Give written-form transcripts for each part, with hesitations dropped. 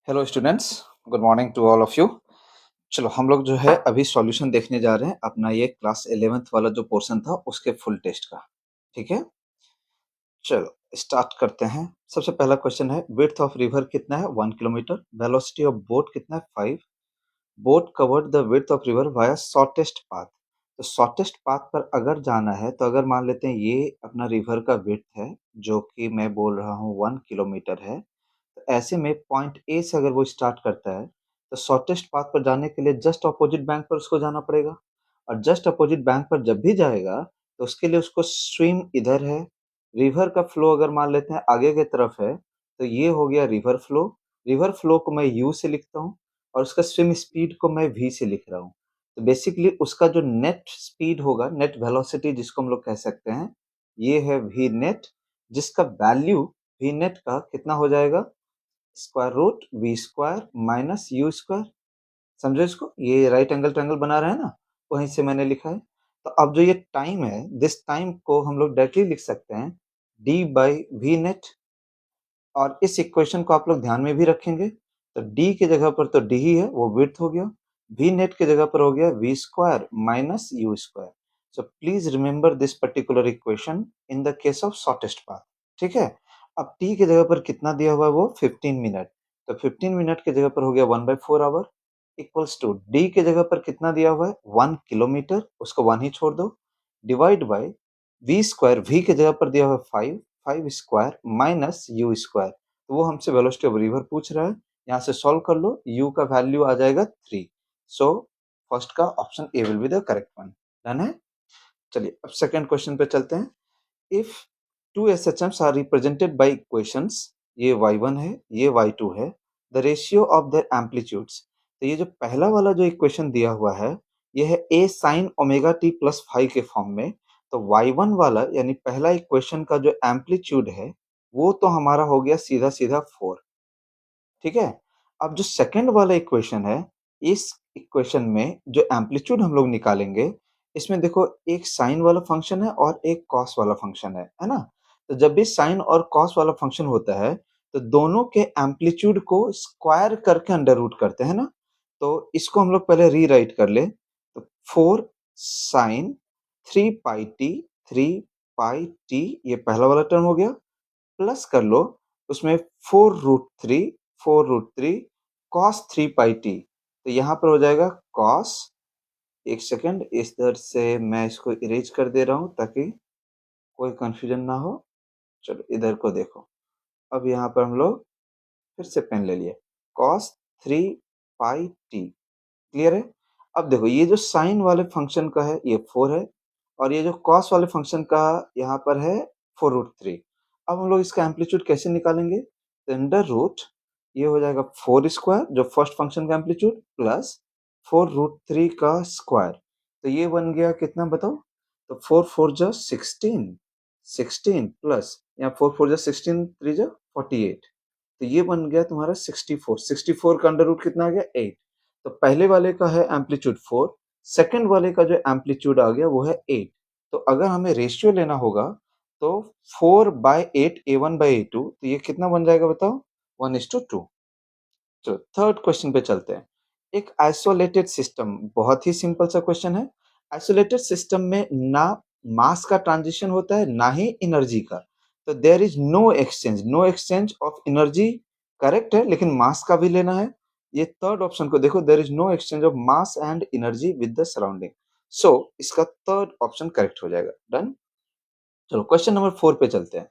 Hello students, good morning to all of you. चलो हम लोग जो है अभी सॉल्यूशन देखने जा रहे हैं अपना ये क्लास 11th वाला जो पोर्शन था उसके फुल टेस्ट का। ठीक है, चलो स्टार्ट करते हैं। सबसे पहला क्वेश्चन है, विड्थ ऑफ रिवर कितना है 1 किलोमीटर, वेलोसिटी ऑफ बोट कितना है 5, boat covered the width of river via shortest path. तो शॉर्टेस्ट पाथ पर अगर जाना है तो अगर मान लेते हैं ये अपना रिवर का विड्थ है जो कि मैं बोल रहा हूँ 1 किलोमीटर है। तो ऐसे में पॉइंट ए से अगर वो स्टार्ट करता है तो शॉर्टेस्ट पाथ पर जाने के लिए जस्ट अपोजिट बैंक पर उसको जाना पड़ेगा। और जस्ट अपोजिट बैंक पर जब भी जाएगा तो उसके लिए उसको स्विम इधर है। रिवर का फ्लो अगर मान लेते हैं आगे की तरफ है तो ये हो गया रिवर फ्लो। रिवर फ्लो को मैं यू से लिखता हूँ और उसका स्विम स्पीड को मैं वी से लिख रहा हूँ। तो बेसिकली उसका जो नेट स्पीड होगा, नेट वेलोसिटी जिसको हम लोग कह सकते हैं, ये है वी नेट, जिसका वैल्यू वी नेट का कितना हो जाएगा, square root v square minus u square. समझो इसको, ये राइट एंगल ट्रायंगल बना रहा है ना, वहीं से मैंने लिखा है। तो अब जो ये टाइम है, दिस टाइम को हम लोग डायरेक्टली लिख सकते हैं डी बाई वी नेट। और इस इक्वेशन को आप लोग ध्यान में भी रखेंगे तो डी की जगह पर तो डी ही है, वो विड्थ हो गया। वी नेट की जगह पर हो गया v square minus u square. So please remember this particular equation in the case of shortest path. ठीक है, अब टी की जगह पर कितना दिया हुआ है, वो 15 मिनट। तो 15 मिनट की जगह पर हो गया 1/4 आवर इक्वल्स टू डी की जगह पर कितना दिया हुआ है 1 किलोमीटर, उसको 1 ही छोड़ दो, divide by we square, v की जगह पर दिया हुआ है 5, 5 स्क्वायर माइनस यू स्क्वायर। तो वो हमसे वेलोसिटी ऑफ रिवर पूछ रहा है, यहाँ से सॉल्व कर लो, u का वैल्यू आ जाएगा 3। सो फर्स्ट का option A will be the correct one. Done है। चलिए अब सेकंड क्वेश्चन पे चलते हैं। If two SHMs are represented by equations, ये y1 है, ये y2 है, the ratio of their amplitudes. तो ये जो पहला वाला जो इक्वेशन दिया हुआ है, ये है a sin omega t plus 5 के फॉर्म में। तो y1 वाला यानी पहला इक्वेशन का जो एम्पलीट्यूड है वो तो हमारा हो गया सीधा सीधा 4। ठीक है, अब जो सेकंड वाला इक्वेशन है, इस इक्वेशन में जो एम्पलीट्यूड हम लोग निकालेंगे, इसमें देखो एक साइन वाला फंक्शन है और एक कॉस वाला फंक्शन है ना? तो जब भी साइन और कॉस वाला फंक्शन होता है तो दोनों के एम्पलीट्यूड को स्क्वायर करके अंडर रूट करते हैं ना। तो इसको हम लोग पहले रीराइट कर ले, तो 4 sign 3 pi T, 3 pi T, ये पहला वाला टर्म हो गया, प्लस कर लो उसमें 4√3, 4√3 कॉस 3 पाई टी। तो यहाँ पर हो जाएगा कॉस, एक सेकंड इधर से मैं इसको इरेज कर दे रहा हूँ ताकि कोई कंफ्यूजन ना हो। चलो इधर को देखो, अब यहाँ पर हम लोग फिर से पेन ले लिए, कॉस 3 पाई टी। क्लियर है। अब देखो ये जो साइन वाले फंक्शन का है ये 4 है और ये जो कॉस वाले फंक्शन का यहाँ पर है 4√3। अब हम लोग इसका एम्पलीट्यूड कैसे निकालेंगे, तो अंडर रूट ये हो जाएगा 4 स्क्वायर जो फर्स्ट फंक्शन का एम्पलीट्यूड प्लस 4√3 का स्क्वायर। तो ये बन गया कितना बताओ, तो 4 4 जा 16, 16 प्लस यहाँ 4 4 जा 16, 3 जा 48। तो ये बन गया तुम्हारा 64, 64 का अंडर रूट कितना आ गया 8। तो पहले वाले का है एम्पलीट्यूड 4, सेकंड वाले का जो एम्पलीट्यूड आ गया वो है 8। तो अगर हमें रेशियो लेना होगा तो 4/8 A1/A2, तो ये कितना बन जाएगा बताओ, 1:2। चलो थर्ड क्वेश्चन पे चलते हैं। एक आइसोलेटेड सिस्टम, बहुत ही सिंपल सा क्वेश्चन है। आइसोलेटेड सिस्टम में ना मास का ट्रांजिशन होता है ना ही एनर्जी का। तो there is no exchange, no exchange of energy correct है, लेकिन मास का भी लेना है। ये थर्ड ऑप्शन को देखो, there is no exchange of mass and energy with the surrounding. So इसका थर्ड ऑप्शन करेक्ट हो जाएगा। डन। चलो क्वेश्चन नंबर 4 पे चलते हैं।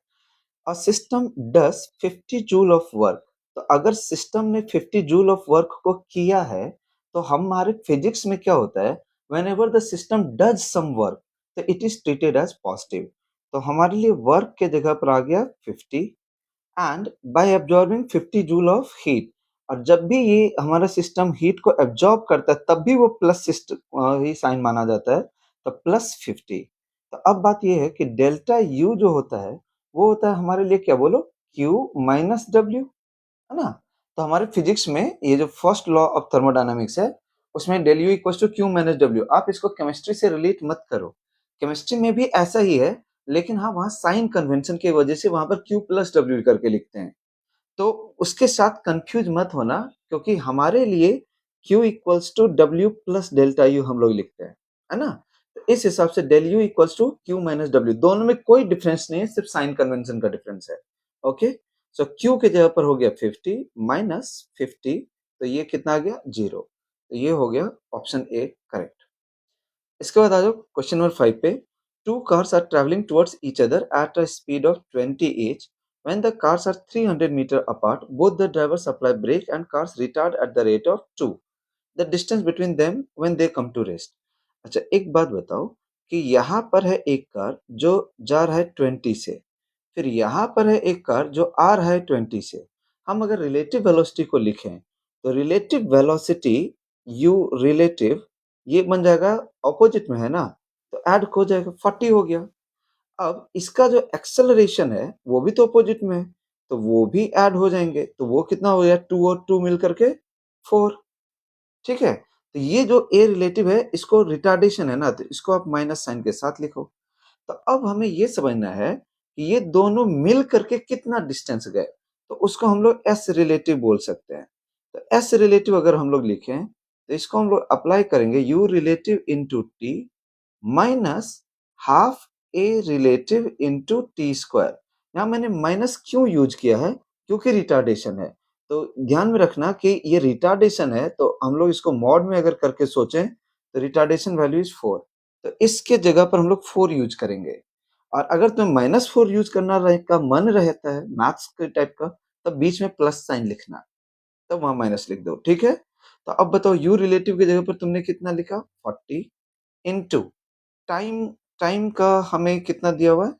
A system does 50 joule of work. तो अगर सिस्टम ने 50 जूल ऑफ वर्क को किया है तो हमारे फिजिक्स में क्या होता है, whenever the system does some work तो it is treated as positive. तो हमारे लिए वर्क के जगह पर आ गया 50 and bye absorbing 50 joule of heat. और जब भी ये हमारा सिस्टम हीट को एब्जॉर्ब करता है तब भी वो प्लस सिस्टम ही साइन माना जाता है, तो प्लस 50। तो अब बात ये है कि डेल्टा यू जो होता है वो होता है हमारे लिए क्या बोलो, Q माइनस डब्ल्यू, है ना। तो हमारे फिजिक्स में ये जो फर्स्ट लॉ ऑफ थर्मोडायनामिक्स है उसमें del U equal to Q minus W. आप इसको केमिस्ट्री से रिलेट मत करो, केमिस्ट्री में भी ऐसा ही है, लेकिन हाँ वहाँ साइन कन्वेंशन की वजह से वहां पर क्यू प्लस डब्ल्यू करके लिखते हैं। तो उसके साथ कंफ्यूज मत होना, क्योंकि हमारे लिए Q equals to W plus delta U हम लोग लिखते हैं, है ना? तो इस हिसाब से del U equals to Q minus W, दोनों में कोई डिफरेंस नहीं है, सिर्फ साइन कन्वेंशन का डिफरेंस है। ओके, सो Q के जगह पर हो गया 50 माइनस 50, तो ये कितना आ गया 0, तो ये हो गया ऑप्शन ए करेक्ट। इसके बाद आ जाओ क्वेश्चन नंबर 5 पे। Two cars are travelling towards each other at a speed of 20 each. When the cars are 300 meter apart, both the drivers apply brake and cars retard at the rate of 2. The distance between them when they come to rest. अच्छा, एक बात बताओ कि यहाँ पर है एक car जो जा रहा है 20 से, फिर यहाँ पर है एक कार जो आ रहा है 20 से। हम अगर रिलेटिव वेलोसिटी को लिखें तो रिलेटिव वेलोसिटी u रिलेटिव ये बन जाएगा ऑपोजिट में है ना, तो ऐड हो जाएगा 40 हो गया। अब इसका जो एक्सेलरेशन है वो भी तो अपोजिट में है, तो वो भी ऐड हो जाएंगे, तो वो कितना हो गया 2 और 2 मिल करके 4। ठीक है, तो ये जो ए रिलेटिव है इसको रिटार्डेशन है ना, तो इसको आप माइनस साइन के साथ लिखो। तो अब हमें ये समझना है कि ये दोनों मिल करके कितना डिस्टेंस गए, तो उसको हम लोग एस रिलेटिव बोल सकते हैं। तो एस रिलेटिव अगर हम लोग लिखें तो इसको हम लोग अप्लाई करेंगे you relative into T minus half A relative into T square. यहाँ मैंने माइनस क्यों यूज किया है, क्योंकि रिटार्डेशन है, तो ध्यान में रखना कि ये रिटार्डेशन है, तो हम लोग इसको मॉड में अगर करके सोचें तो रिटार्डेशन वैल्यू इज 4, तो इसके जगह पर हम लोग 4 यूज करेंगे। और अगर तुम्हें -4 यूज करना का मन रहता है मैथ्स के टाइप का, तब बीच में प्लस साइन लिखना, तब वहां माइनस लिख दो। ठीक है, तो अब बताओ यू रिलेटिव की जगह पर तुमने कितना लिखा 40 इंटू टाइम। टाइम का हमें कितना दिया हुआ है,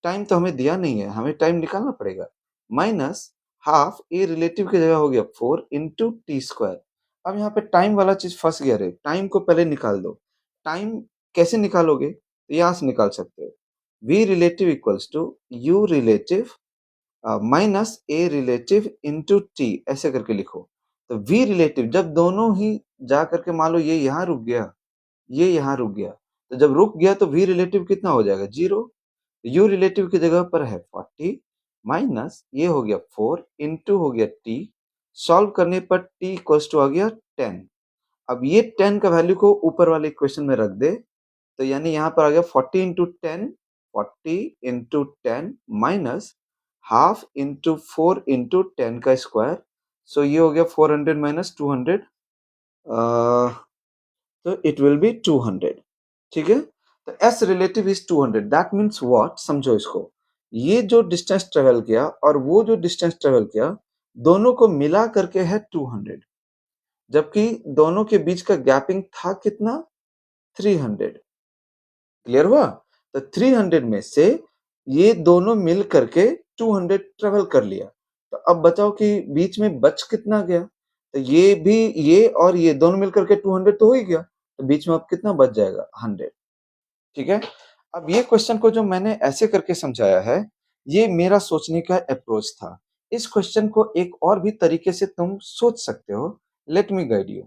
टाइम तो हमें दिया नहीं है, हमें टाइम निकालना पड़ेगा। माइनस हाफ ए रिलेटिव की जगह हो गया 4 इंटू टी स्क्वायर। अब यहाँ पे टाइम वाला चीज फंस गया रे, टाइम को पहले निकाल दो। टाइम कैसे निकालोगे, तो यहाँ से निकाल सकते हो, v relative equals to u relative minus a relative into t, ऐसे करके लिखो। तो v रिलेटिव जब दोनों ही जा करके मान लो ये यहाँ रुक गया, ये यहाँ रुक गया, तो जब रुक गया तो v रिलेटिव कितना हो जाएगा 0। u रिलेटिव की जगह पर है 40 माइनस ये हो गया 4 इंटू हो गया t, सॉल्व करने पर t इक्वल्स टू आ गया 10। अब ये 10 का वैल्यू को ऊपर वाले इक्वेशन में रख दे, तो यानी यहाँ पर आ गया 40 into 10, 40 into 10 minus half into 4 into 10 का स्क्वायर, सो ये हो गया 400 माइनस 200, तो इट विल बी 200। ठीक है, तो s relative is 200, that means what, समझो इसको, ये जो डिस्टेंस ट्रेवल किया और वो जो डिस्टेंस ट्रेवल किया दोनों को मिला करके है 200, जबकि दोनों के बीच का गैपिंग था कितना 300। क्लियर हुआ, तो 300 में से ये दोनों मिल करके 200 ट्रेवल कर लिया, तो अब बताओ कि बीच में बच कितना गया, तो ये भी ये और ये दोनों मिल करके 200 तो हो ही गया, तो बीच में अब कितना बच जाएगा 100। ठीक है, अब ये क्वेश्चन को जो मैंने ऐसे करके समझाया है, ये मेरा सोचने का अप्रोच था। इस क्वेश्चन को एक और भी तरीके से तुम सोच सकते हो, लेट मी गाइड यू,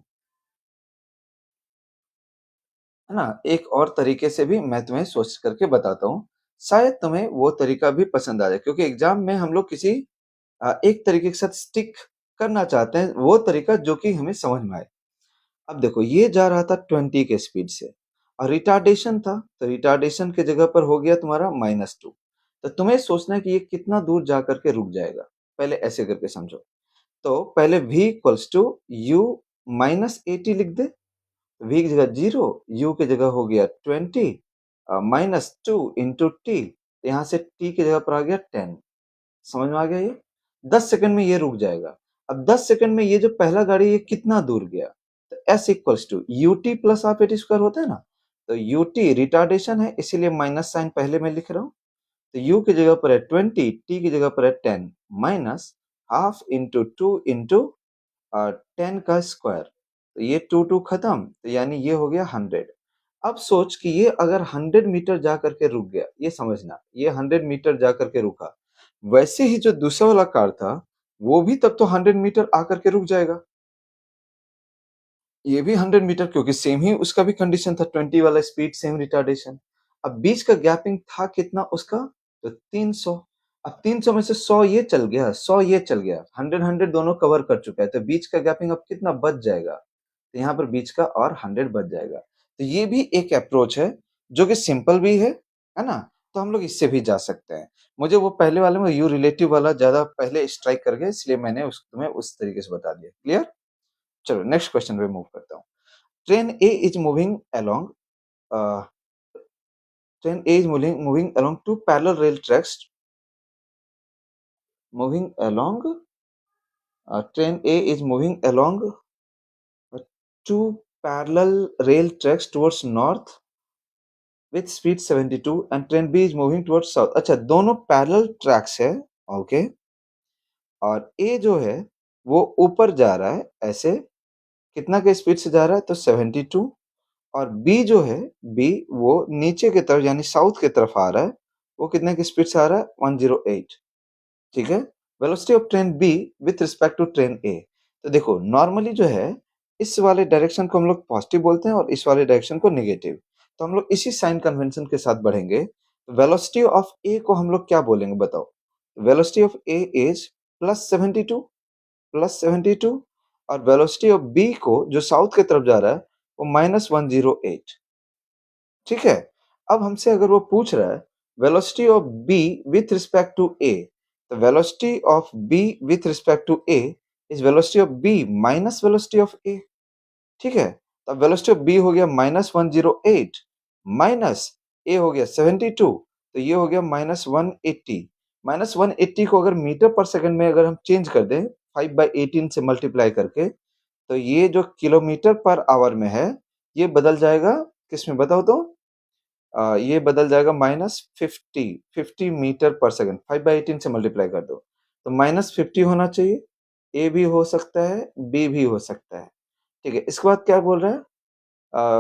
है ना? एक और तरीके से भी मैं तुम्हें सोच करके बताता हूँ, शायद तुम्हें वो तरीका भी पसंद आ जाए, क्योंकि एग्जाम में हम लोग किसी एक तरीके के साथ स्टिक करना चाहते हैं, वो तरीका जो कि हमें समझ में आए। अब देखो ये जा रहा था 20 के स्पीड से और रिटार्डेशन था, तो रिटार्डेशन के जगह पर हो गया तुम्हारा -2, तो तुम्हें सोचना है कि ये कितना दूर जा करके रुक जाएगा। पहले ऐसे करके समझो, तो पहले v equals to U minus 80 लिख दे, v की जगह 0, u की जगह हो गया 20 -2 इंटू टी, यहाँ से t की जगह पर आ गया 10। समझ में आ गया, ये 10 सेकंड में ये रुक जाएगा। अब 10 सेकंड में ये जो पहला गाड़ी ये कितना दूर गया, तो s equals to U T plus half A T square होता है ना, तो यू टी रिटार्डेशन है इसीलिए माइनस साइन पहले मैं लिख रहा हूँ, तो u की जगह पर है 20, t की जगह पर है 10 माइनस हाफ इंटू 2 इंटू 10 का स्क्वायर, तो ये 2 2 खत्म, तो यानी ये हो गया 100। अब सोच कि ये अगर 100 मीटर जा करके रुक गया, ये समझना ये 100 मीटर जा करके रुका, वैसे ही जो दूसरा वाला कार था वो भी तब तो 100 मीटर आकर के रुक जाएगा, ये भी 100 मीटर, क्योंकि सेम ही उसका भी कंडीशन था, 20 वाला स्पीड सेम रिटार्डेशन। अब बीच का गैपिंग था कितना उसका, तो 300। अब 300 में से 100 ये चल गया, 100 ये चल गया, 100 दोनों कवर कर चुका है, तो बीच का गैपिंग अब कितना बच जाएगा? तो यहाँ पर बीच का और 100 बच जाएगा। तो ये भी एक अप्रोच है जो कि सिंपल भी है ना? तो हम लोग इससे भी जा सकते हैं। मुझे वो पहले वाले में यू रिलेटिव वाला ज़्यादा पहले स्ट्राइक कर गया, इसलिए मैंने तुम्हें उस तरीके से बता दिया। क्लियर? चलो नेक्स्ट क्वेश्चन पे मूव करता हूँ। Train A is moving along train A is moving along two parallel rail tracks. Moving along, train A is moving along two parallel rail tracks towards north with speed 72 and train B is moving towards south. अच्छा, दोनों parallel tracks है, okay, और A जो है वो ऊपर जा रहा है ऐसे, कितना के स्पीड से जा रहा है? तो 72, और B जो है, B वो नीचे की तरफ यानी साउथ की तरफ आ रहा है, वो कितने की स्पीड से आ रहा है? 108। ठीक है? Velocity of train B with respect to train A. तो देखो नॉर्मली जो है इस वाले डायरेक्शन को हम लोग पॉजिटिव बोलते हैं और इस वाले डायरेक्शन को नेगेटिव। तो हम लोग इसी साइन कन्वेंशन के साथ बढ़ेंगे। वेलोसिटी ऑफ ए को हम लोग क्या बोलेंगे बताओ? वेलोसिटी ऑफ ए इज +72, +72, और वेलोसिटी ऑफ बी को जो साउथ की तरफ जा रहा है वो -108। ठीक है? अब हमसे अगर वो पूछ रहा है velocity of B with respect to A, तो velocity of B with respect to A is velocity of B minus velocity of A. ठीक है? तो वेलोसिटी ऑफ बी हो गया -108 माइनस ए हो गया 72, तो ये हो गया -180। -180 को अगर मीटर पर सेकंड में अगर हम चेंज कर दें 5/18 से मल्टीप्लाई करके, तो ये जो किलोमीटर पर आवर में है ये बदल जाएगा किसमें बताओ तो? ये बदल जाएगा -50, 50 मीटर पर सेकंड, 5/18 से मल्टीप्लाई कर दो तो -50 होना चाहिए। ए भी हो सकता है, बी भी हो सकता है। ठीक है, इसके बाद क्या बोल रहा है?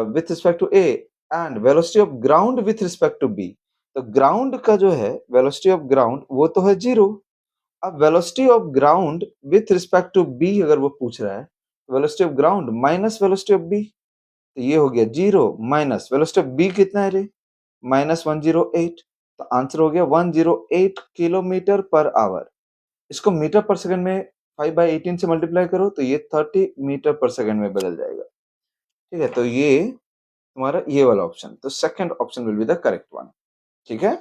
With respect to A and velocity of ground with respect to B. तो ग्राउंड का जो है वेलोसिटी ऑफ ग्राउंड वो तो है 0। अब velocity of ground with respect to B अगर वो पूछ रहा है, velocity of ground minus velocity of B, तो ये हो गया 0 माइनस वेलोसिटी ऑफ बी कितना है रे? -108। तो आंसर हो गया 108 किलोमीटर पर आवर। इसको मीटर पर सेकंड में 5/18 से मल्टीप्लाई करो तो ये 30 मीटर पर सेकंड में बदल जाएगा। ठीक है, तो ये तुम्हारा ये वाला ऑप्शन, तो second option will be the correct one. ठीक है,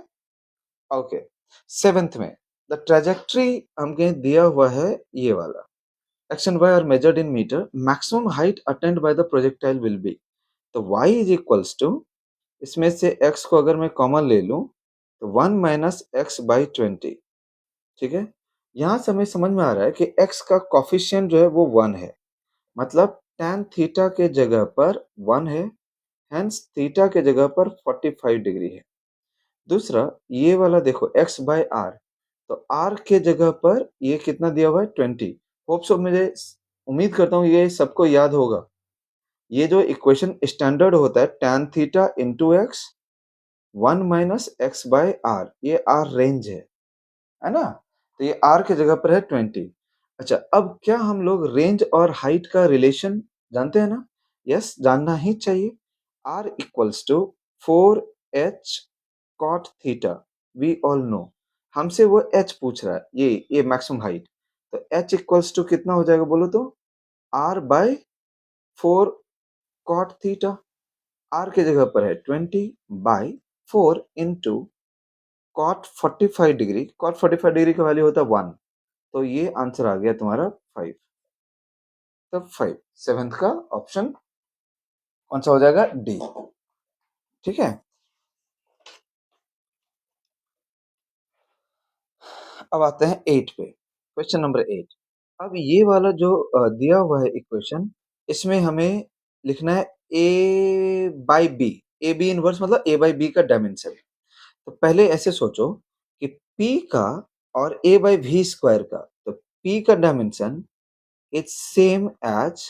ओके। सेवेंथ में द ट्रेजेक्ट्री हमके दिया हुआ है ये वाला, X and Y are measured in metre, maximum height attained by the projectile will be. तो y इज इक्वल्स टू, इसमें से x को अगर मैं कॉमन ले लूं तो 1 माइनस एक्स बाई 20। ठीक है, यहां से हमें समझ में आ रहा है कि x का कॉफिशिएंट जो है वो 1 है, मतलब tan थीटा के जगह पर 1 है, हेंस थीटा के जगह पर 45 डिग्री है। दूसरा ये वाला देखो x बाय r, तो r के जगह पर ये कितना दिया हुआ है 20। होप सो, मुझे उम्मीद करता हूँ ये सबको याद होगा। ये जो इक्वेशन स्टैंडर्ड होता है tan theta into X 1 minus X by R, ये आर रेंज है ना? तो ये आर के जगह पर है 20। अच्छा, अब क्या हम लोग रेंज और हाइट का रिलेशन जानते हैं ना? यस, जानना ही चाहिए। R equals to 4h cot theta, we all know. हमसे वो h पूछ रहा है, ये मैक्सिमम हाइट, तो h इक्वल्स टू कितना हो जाएगा बोलो तो? r by 4 cot theta. r के जगह पर है 20/4 into cot 45 degree. Cot 45 degree का वैल्यू होता है 1, तो ये आंसर आ गया तुम्हारा 5। तो 5 सेवेंथ का ऑप्शन कौन सा हो जाएगा? डी। ठीक है, अब आते हैं 8 पे, क्वेश्चन नंबर 8। अब ये वाला जो दिया हुआ है इक्वेशन, इसमें हमें लिखना है A by B. A B inverse मतलब ए बाई बी का डायमेंशन। तो पहले ऐसे सोचो कि P का और A बाई वी स्क्वायर का, तो P का dimension is same as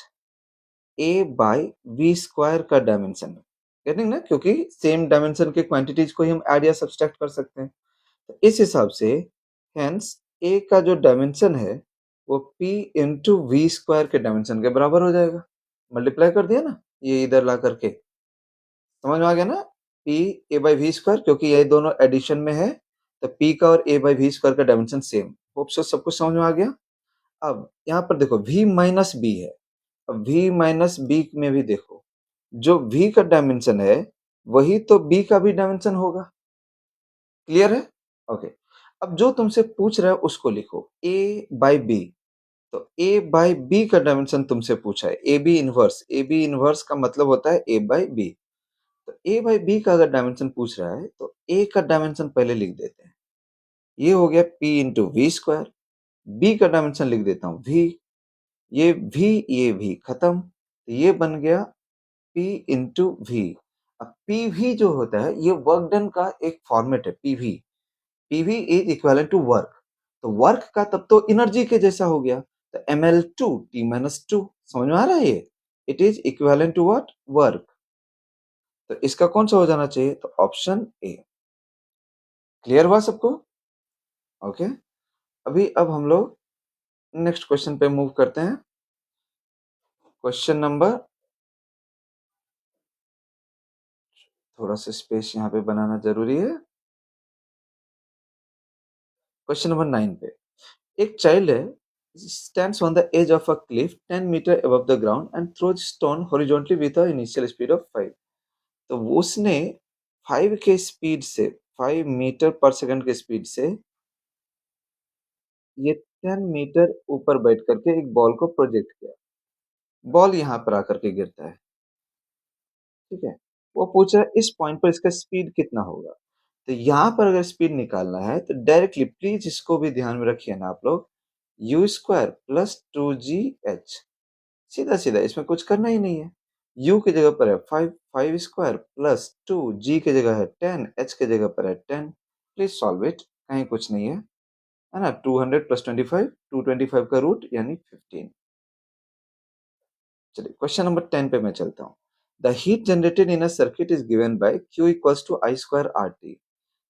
A by we square का डायमेंशन। गेटिंग ना? क्योंकि सेम डायमेंशन के क्वांटिटीज को ही हम ऐड या सब्सट्रैक्ट कर सकते हैं। तो इस हिसाब से हेंस A का जो डायमेंशन है वो P इंटू वी स्क्वायर के डायमेंशन के बराबर हो जाएगा। मल्टीप्लाई कर दिया ना ये इधर ला करके, समझ में आ गया ना? P A by we square, क्योंकि ये दोनों एडिशन में है तो p का और a बाई वी स्क्वायर का डायमेंशन सेम। होप सो सब कुछ समझ में आ गया। अब यहाँ पर देखो v माइनस बी है। अब v माइनस बी में भी देखो, जो v का डायमेंशन है वही तो b का भी डायमेंशन होगा। क्लियर है? ओके। अब जो तुमसे पूछ रहा है उसको लिखो a बाई बी। तो a बाई बी का डायमेंशन तुमसे पूछा है, A B inverse. A B inverse का मतलब होता है a बाई बी। तो a बाई बी का अगर डायमेंशन पूछ रहा है तो a का डायमेंशन पहले लिख देते हैं। ये हो गया p into V square. b का डायमेंशन लिख देता हूँ v। ये v खत्म। तो ये बन गया p इंटू वी। अब pv जो होता है ये वर्क डन का एक फॉर्मेट है pv। pv is equivalent to work. तो वर्क का तब तो एनर्जी के जैसा हो गया। तो ml2 t माइनस टू। समझ में आ रहा है ये? It is equivalent to what? Work. तो इसका कौन सा हो जाना चाहिए? तो ऑप्शन ए। क्लियर हुआ सबको? ओके। अभी अब हम लोग नेक्स्ट क्वेश्चन पे मूव करते हैं। क्वेश्चन नंबर, थोड़ा सा स्पेस यहाँ पे बनाना जरूरी है। क्वेश्चन नंबर 9 पे एक चाइल्ड है, stands on the edge of a cliff 10 meter above the ground and throws stone horizontally with a initial speed of 5। तो वो उसने 5 के स्पीड से, 5 मीटर पर सेकंड के स्पीड से ये 10 मीटर ऊपर बैठ करके एक बॉल को प्रोजेक्ट किया। बॉल यहाँ पर आकर के गिरता है। ठीक है। वो पूछ रहा है इस पॉइंट पर इसका स्पीड कितना होगा। तो यहाँ पर अगर स्पीड निकालना है तो डायरेक्टली प्लीज इसको भी ध्यान में रखिए ना आप लोग, you square plus two ji H. सीधा सीधा, इसमें कुछ करना ही नहीं है। u की जगह पर है 5, 5 स्क्वायर प्लस 2, g की जगह है 10, h की जगह पर है 10। प्लीज सॉल्व इट, कहीं कुछ नहीं है ना। 200 प्लस 25, 225 का रूट यानी 15। चलिए क्वेश्चन नंबर 10 पे मैं चलता हूँ। The heat generated in a circuit is given by q equals to I square R T.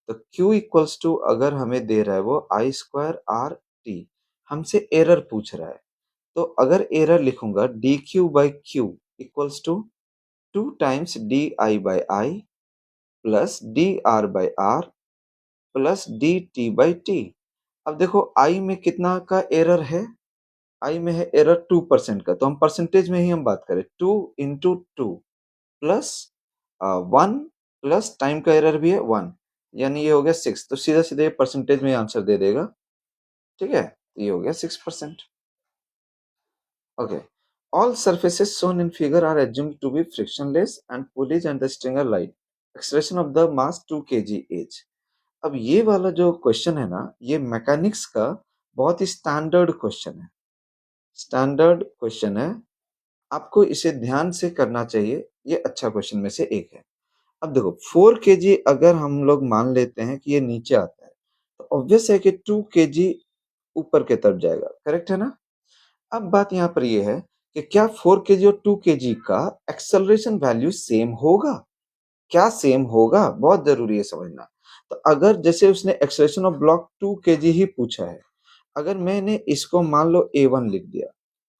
तो q इक्वल्स टू अगर हमें दे रहा है वो आई स्क्वायर आर टी, हमसे एरर पूछ रहा है। तो अगर एरर लिखूंगा D Q by Q equals to 2 times D I by I plus D R by R plus D T by T. अब देखो आई में कितना का एरर है? आई में है एरर 2% का, तो हम परसेंटेज में ही हम बात करें 2 into two plus 1 plus time का एरर भी है 1, यानी ये हो गया 6। तो सीधा सीधा ये परसेंटेज में आंसर दे देगा। ठीक है, तो ये हो गया 6%। Okay. All surfaces shown in figure are assumed to be frictionless and pulley and the stringer light. Expression of the mass 2 kg each. अब ये वाला जो क्वेश्चन है ना, ये मैकेनिक्स का बहुत ही स्टैंडर्ड क्वेश्चन है। स्टैंडर्ड क्वेश्चन है, आपको इसे ध्यान से करना चाहिए। ये अच्छा क्वेश्चन में से एक है। अब देखो 4 kg अगर हम लोग मान लेते हैं कि ये नीचे आता है, तो ऑब्वियस है कि 2 kg ऊपर की तरफ जाएगा। करेक्ट है ना? अब बात यहाँ पर ये है कि क्या 4 केजी और 2 केजी का एक्सेलरेशन वैल्यू सेम होगा? क्या सेम होगा? बहुत जरूरी है समझना। तो अगर जैसे उसने एक्सेलरेशन ऑफ ब्लॉक 2 केजी ही पूछा है, अगर मैंने इसको मान लो A1 लिख दिया,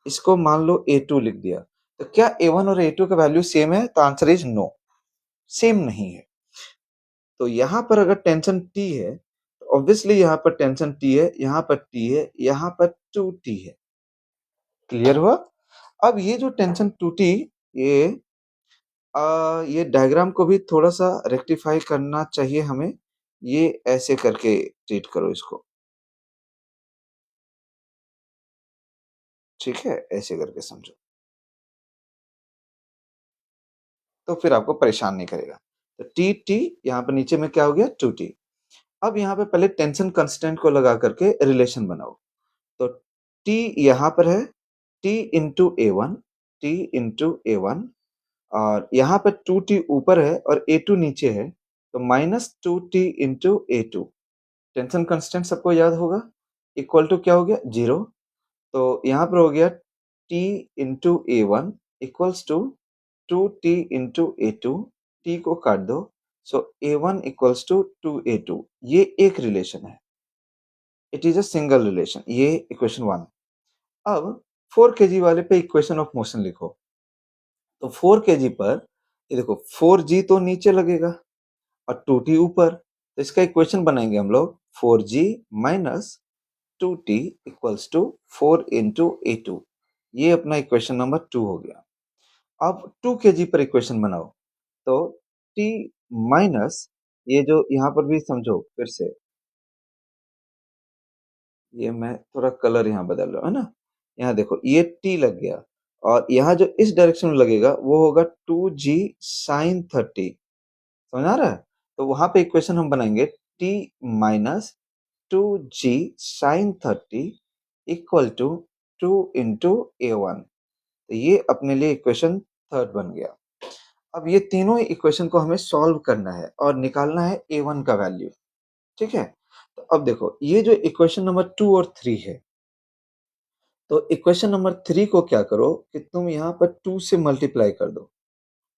इसको मान लो A2 लिख दिया, तो क्या A1 और A2 का वैल्यू सेम है? तो आंसर इज नो, सेम नहीं है। तो यहाँ पर अगर टेंशन T है, तो ऑब्वियसली यहाँ पर टेंशन T है, यहाँ पर T है, यहाँ पर 2T है। क्लियर हुआ? अब ये जो टेंशन टूटी, ये ये डायग्राम को भी थोड़ा सा रेक्टिफाई करना चाहिए हमें। ये ऐसे करके ट्रीट करो इसको। ठीक है, ऐसे करके समझो, तो फिर आपको परेशान नहीं करेगा। तो टी टी यहाँ पर नीचे में क्या हो गया? 2t। अब यहाँ पे पहले टेंशन कांस्टेंट को लगा करके रिलेशन बनाओ। तो t यहाँ पर है, t into A1, t into A1, और यहाँ पर 2t ऊपर है और A2 नीचे है, तो minus 2t into A2। Tension constant सबको याद होगा, इक्वल टू क्या हो गया? 0। तो यहाँ पर हो गया t into A1 equals to 2t into A2। t को काट दो, सो A1 इक्वल्स टू 2A2। ये एक रिलेशन है, it is a single relation. ये इक्वेशन 1। अब 4 केजी वाले पे इक्वेशन ऑफ मोशन लिखो। तो 4 केजी पर ये देखो 4g तो नीचे लगेगा और 2t ऊपर, तो इसका इक्वेशन बनाएंगे हम लोग 4g minus 2t equals to 4 into a2। ये अपना इक्वेशन नंबर 2 हो गया। अब 2 kg पर इक्वेशन बनाओ, तो t माइनस ये जो यहाँ पर भी समझो फिर से, ये मैं थोड़ा कलर यहाँ बदल रहा हूँ, है ना? यहाँ देखो ये t लग गया और यहाँ जो इस डायरेक्शन में लगेगा वो होगा 2g sin 30। समझ आ रहा है? तो वहां पे इक्वेशन हम बनाएंगे t minus 2g sin 30 equal to 2 into a1। तो ये अपने लिए इक्वेशन थर्ड बन गया। अब ये तीनों इक्वेशन को हमें सॉल्व करना है और निकालना है a1 का वैल्यू। ठीक है? तो अब देखो ये जो इक्वेशन नंबर 2 और 3 है, तो इक्वेशन नंबर 3 को क्या करो कि तुम यहाँ पर 2 से मल्टीप्लाई कर दो।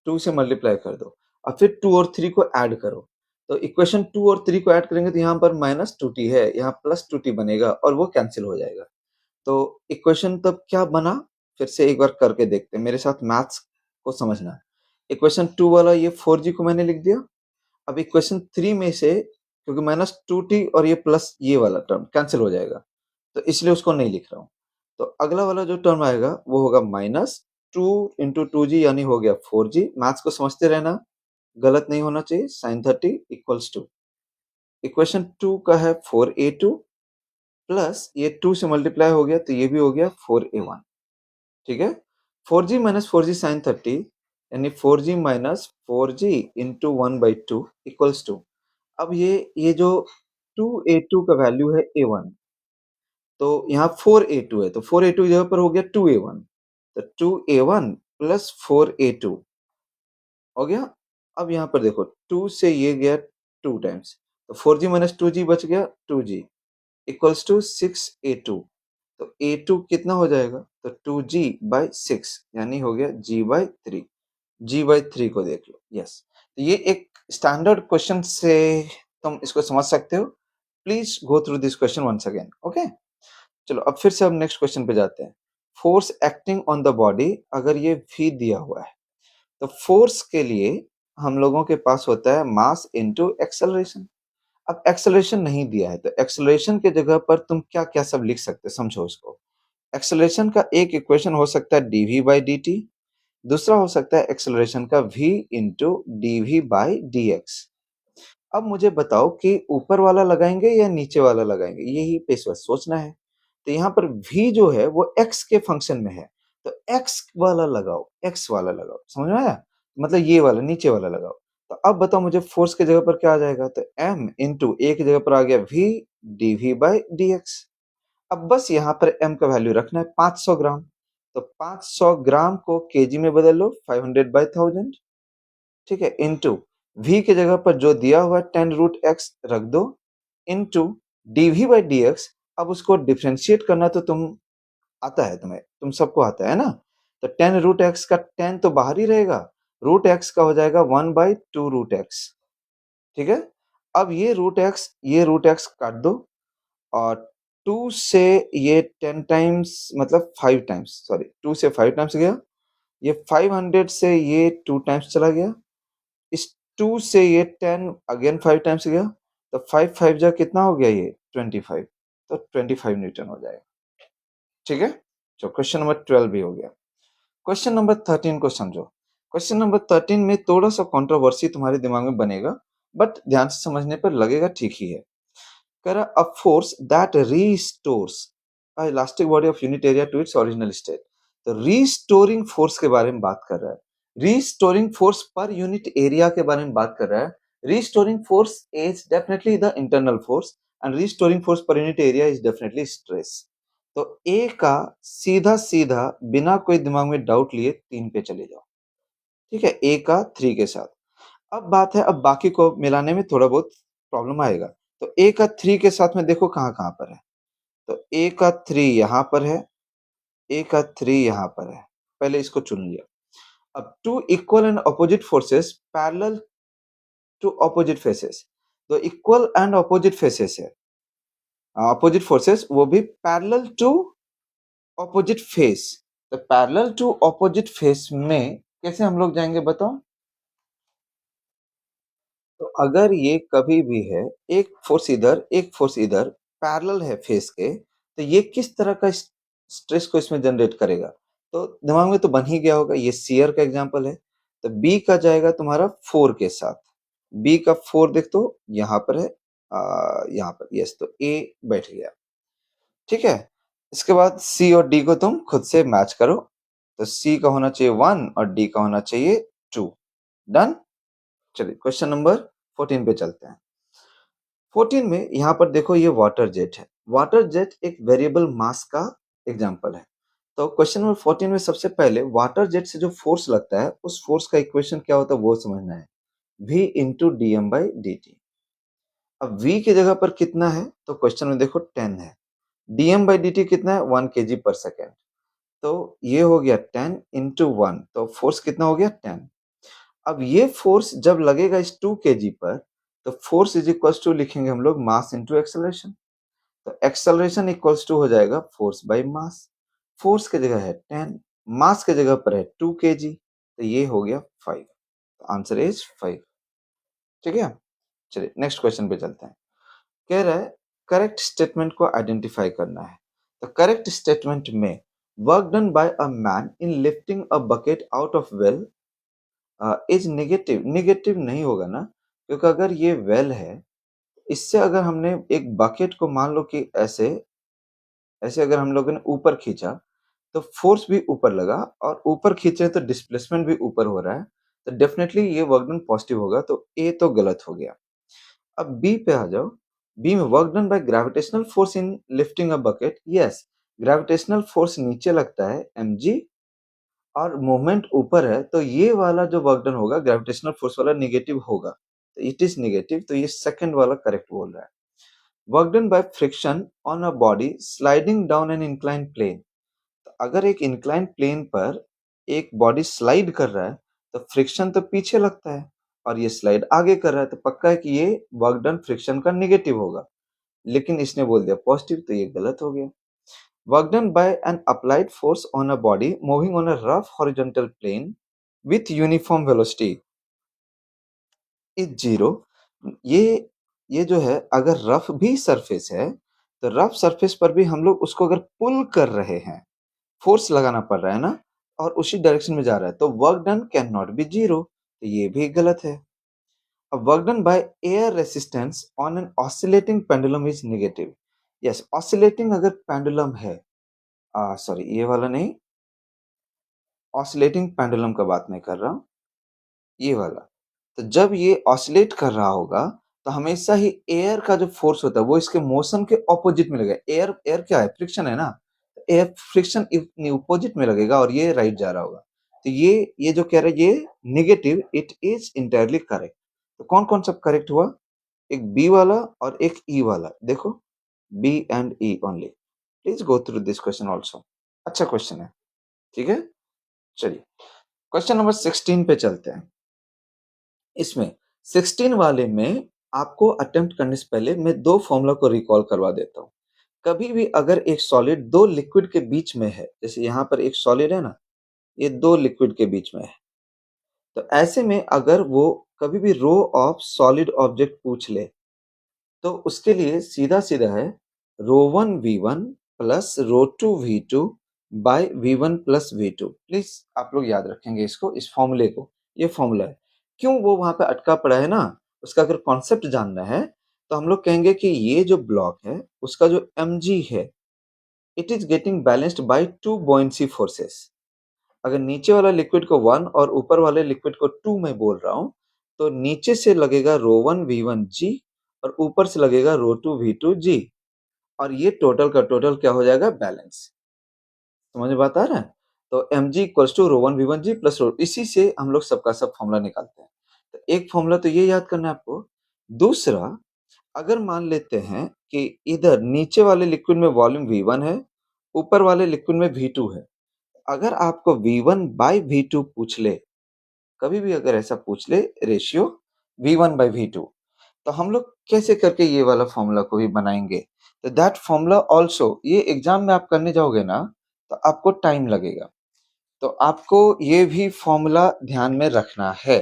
2 से मल्टीप्लाई कर दो और फिर 2 और 3 को ऐड करो। तो इक्वेशन 2 और 3 को ऐड करेंगे तो यहाँ पर माइनस 2t है, यहाँ प्लस 2t बनेगा और वो कैंसिल हो जाएगा। तो इक्वेशन तब क्या बना? फिर से एक बार करके देखते हैं, मेरे साथ मैथ्स को समझना। इक्वेशन 2 वाला ये 4g को मैंने लिख दिया। अब इक्वेशन 3 में से क्योंकि माइनस 2t और ये प्लस ये वाला टर्म कैंसिल हो जाएगा, तो इसलिए उसको नहीं लिख रहा हूँ। तो अगला वाला जो टर्म आएगा वो होगा माइनस 2 इंटू 2g यानी हो गया 4g। मैथ्स को समझते रहना, गलत नहीं होना चाहिए। साइन 30 इक्वल्स टू इक्वेशन 2 का है 4a2 प्लस ये 2 से मल्टीप्लाई हो गया तो ये भी हो गया 4a1। ठीक है? 4g माइनस 4g साइन 30 यानी 4g minus 4g into 1/2 equals to, अब ये जो 2a2 का वैल्यू है a1, तो यहाँ 4a2 है तो 4a2 की जगह पर हो गया 2a1। तो 2a1 प्लस 4a2 हो गया। अब यहाँ पर देखो 2 से ये गया 2 टाइम्स, तो 4g माइनस 2g बच गया 2g इक्वल्स टू 6a2। तो a2 कितना हो जाएगा? तो 2g बाई 6 यानी हो गया g बाई 3। g बाई 3 को देख लो। यस, तो ये एक स्टैंडर्ड क्वेश्चन से तुम इसको समझ सकते हो। Please go through this question once again. Okay, चलो अब फिर से हम नेक्स्ट क्वेश्चन पे जाते हैं। Force acting on the body, अगर ये v दिया हुआ है तो फोर्स के लिए हम लोगों के पास होता है मास इनटू एक्सेलरेशन। अब एक्सेलरेशन नहीं दिया है तो एक्सेलरेशन के जगह पर तुम क्या क्या सब लिख सकते हो, समझो इसको। एक्सेलरेशन का एक इक्वेशन हो सकता है dv बाई dt, दूसरा हो सकता है एक्सेलरेशन का v into dv by dx। अब मुझे बताओ कि ऊपर वाला लगाएंगे या नीचे वाला लगाएंगे, यही पे सोचना है। तो यहाँ पर v जो है वो x के फंक्शन में है, तो x वाला लगाओ, x वाला लगाओ। समझ में आया? मतलब ये वाला नीचे वाला लगाओ। तो अब बताओ मुझे फोर्स की जगह पर क्या आ जाएगा? तो m इंटू a की जगह पर आ गया v dv बाई dx। अब बस यहाँ पर m का वैल्यू रखना है 500 ग्राम। तो 500 ग्राम को केजी में बदल लो, 500 बाई 1000। ठीक है, इंटू v की जगह पर जो दिया हुआ है 10 रूट x रख दो, इंटू dv बाई dx। अब उसको डिफ्रेंशिएट करना तो तुम आता है, तुम सबको आता है ना। तो 10 रूट x का 10 तो बाहर ही रहेगा, रूट x का हो जाएगा 1/2 रूट x। ठीक है? अब ये रूट x काट दो और 2 से ये 10 टाइम्स मतलब 5 टाइम्स, सॉरी 2 से 5 टाइम्स गया, ये 500 से ये 2 टाइम्स चला गया, इस 2 से ये 10 अगेन 5 टाइम्स गया, तो 5 5 जा कितना हो गया ये 25। तो 25 न्यूटन हो जाएगा। ठीक है, तो क्वेश्चन नंबर 12 भी हो गया। क्वेश्चन नंबर 13 को समझो। क्वेश्चन नंबर 13 में थोड़ा सा कंट्रोवर्सी तुम्हारे दिमाग में बनेगा, बट ध्यान से समझने पर लगेगा ठीक ही है। कह रहा a force that restores a elastic body of unit area to its original state. तो रीस्टोरिंग फोर्स के बारे में बात कर रहा है। Restoring force per unit area के बारे में बात कर रहा है। Restoring force is definitely the internal force and restoring force per unit area is definitely stress. तो ए का सीधा सीधा बिना कोई दिमाग में डाउट लिए 3 पे चले जाओ। ठीक है, ए का 3 के साथ। अब बात है, अब बाकी को मिलाने में थोड़ा बहुत प्रॉब्लम आएगा। तो ए का 3 के साथ में देखो कहाँ कहाँ पर है। तो ए का 3 यहाँ पर है, ए का 3 यहाँ पर है। पहले इसको चुन लिया। अब two equal and opposite forces parallel to opposite faces. तो इक्वल एंड अपोजिट फेसेस है, अपोजिट फोर्सेस वो भी पैरेलल टू अपोजिट फेस। तो पैरेलल टू अपोजिट फेस में कैसे हम लोग जाएंगे बताओ? तो अगर ये कभी भी है, एक फ़ोर्स इधर, एक फ़ोर्स इधर, पैरेलल है फेस के, तो ये किस तरह का स्ट्रेस को इसमें जनरेट करेगा? तो दिमाग में तो बन ही गया होगा, ये शियर का एग्ज़ाम्पल है। तो बी का जाएगा तुम्हारा 4 के साथ। बी का 4 देख तो यहाँ पर है, यहाँ पर, यस, तो ए बैठ गया, ठीक है? इसके बाद सी और डी को तुम खुद से मैच करो। तो सी का होना चाहिए 1 और डी का होना चाहिए 2। डन? चलिए क्वेश्चन नंबर 14 पे चलते हैं। 14 में यहाँ पर देखो ये वाटर जेट है। वाटर जेट एक वेरिएबल मास का एग्जाम्पल है। तो क्वेश्चन नंबर 14 में सबसे पहले वाटर जेट से जो फोर्स लगता है उस फोर्स का इक्वेशन क्या होता है वो समझना है। V into D M by D T. अब V की जगह पर कितना है तो क्वेश्चन में देखो 10 है। D M by D T कितना है 1 kg पर सेकेंड। तो ये हो गया 10 इंटू 1, तो फोर्स कितना हो गया 10। अब ये फोर्स जब लगेगा इस 2 kg पर, तो फोर्स इज इक्वल्स टू लिखेंगे हम लोग मास इंटू एक्सेलरेशन। तो एक्सेलरेशन इक्वल्स टू हो जाएगा फोर्स बाय मास। फोर्स की जगह है 10, मास की जगह पर है 2 kg, तो ये हो गया 5। Answer is 5। ठीक है, चलिए नेक्स्ट क्वेश्चन पे चलते हैं। कह रहा है करेक्ट स्टेटमेंट को आइडेंटिफाई करना है। तो करेक्ट स्टेटमेंट में work done bye a man in lifting a bucket out of well is negative. Negative नहीं होगा ना, क्योंकि अगर ये वेल है, इससे अगर हमने एक बकेट को मान लो कि ऐसे ऐसे अगर हम लोगों ने ऊपर खींचा, तो फोर्स भी ऊपर लगा, और ऊपर खींचे तो डिस्प्लेसमेंट भी ऊपर हो रहा है, तो डेफिनेटली ये वर्क डन पॉजिटिव होगा, तो ए तो गलत हो गया। अब बी पे आ जाओ। बी में work done by gravitational force in lifting a bucket. Yes, gravitational force नीचे लगता है mg, और मूवमेंट ऊपर है, तो ये वाला जो वर्क डन होगा ग्रेविटेशनल फोर्स वाला नेगेटिव होगा, तो इट इज नेगेटिव, तो ये सेकंड वाला करेक्ट बोल रहा है। Work done by friction on a body sliding down an incline plane. अगर एक इंक्लाइन प्लेन पर एक बॉडी स्लाइड कर रहा है, तो फ्रिक्शन तो पीछे लगता है, और ये स्लाइड आगे कर रहा है, तो पक्का है कि ये वर्क डन फ्रिक्शन का नेगेटिव होगा। लेकिन इसने बोल दिया पॉजिटिव, तो ये गलत हो गया। Work done by an applied force on a body moving on a rough horizontal plane with uniform velocity is zero। ये ये जो है, अगर रफ भी सरफेस है, तो रफ सरफेस पर भी हम लोग उसको अगर पुल कर रहे हैं, फोर्स लगाना पड़ रहा है ना, और उसी डायरेक्शन में जा रहा है, तो work done can not be zero, तो ये भी गलत है। अब work done by air resistance on an oscillating pendulum is negative. Yes, oscillating अगर पेंडुलम है, सॉरी ये वाला नहीं, ऑसिलेटिंग पेंडुलम का बात मैं कर रहा हूँ, ये वाला। तो जब ये ऑसिलेट कर रहा होगा, तो हमेशा ही एयर का जो फोर्स होता है वो इसके मोशन के ऑपोजिट में लगेगा। एयर एयर क्या है, फ्रिक्शन है ना, तो एयर फ्रिक्शन ऑपोजिट में लगेगा, और ये राइट जा रहा होगा। तो ये जो कह रहा है ये negative, it is entirely correct. तो कौन कौन सा करेक्ट हुआ, एक बी वाला और एक ई वाला, देखो B and E only. Please go through this question also, अच्छा क्वेश्चन है, ठीक है। चलिए क्वेश्चन नंबर 16 पे चलते हैं। इसमें 16 वाले में आपको अटेम्प्ट करने से पहले मैं दो फॉर्मूला को रिकॉल करवा देता हूँ। कभी भी अगर एक सॉलिड दो लिक्विड के बीच में है, जैसे यहाँ पर एक सॉलिड है ना, ये दो लिक्विड के बीच में है, तो ऐसे में अगर वो कभी भी रो ऑफ सॉलिड ऑब्जेक्ट पूछ ले, तो उसके लिए सीधा सीधा है rho one we one plus rho two v two by v one plus v two. Please आप लोग याद रखेंगे इसको, इस फॉर्मूले को, ये फॉर्मूला है। क्यों वो वहां पे अटका पड़ा है ना, उसका अगर कॉन्सेप्ट जानना है, तो हम लोग कहेंगे कि ये जो ब्लॉक है उसका जो mg है, it is getting balanced by two buoyancy forces. अगर नीचे वाला लिक्विड को 1 और ऊपर वाले लिक्विड को 2 मैं बोल रहा हूँ, तो नीचे से लगेगा रो वन वी वन जी, और ऊपर से लगेगा रो टू वी टू जी, और ये टोटल का टोटल क्या हो जाएगा, बैलेंस। समझ में बात आ रहा है? तो M G equals to rho one we one G plus rho, इसी से हम लोग सबका सब फॉर्मूला निकालते हैं। तो एक फॉर्मूला तो ये याद करना है आपको। दूसरा, अगर मान लेते हैं कि इधर नीचे वाले लिक्विड में वॉल्यूम V1 है, ऊपर वाले लिक्विड में V2 है। अगर आपको V1 बाय V2 पूछ ले, कभी भी अगर ऐसा पूछ ले रेशियो V1 बाय V2, तो हम लोग कैसे करके ये वाला फॉर्मूला को भी बनाएंगे। तो दैट फॉर्मूला ऑल्सो, ये एग्जाम में आप करने जाओगे ना, तो आपको टाइम लगेगा, तो आपको ये भी फॉर्मूला ध्यान में रखना है।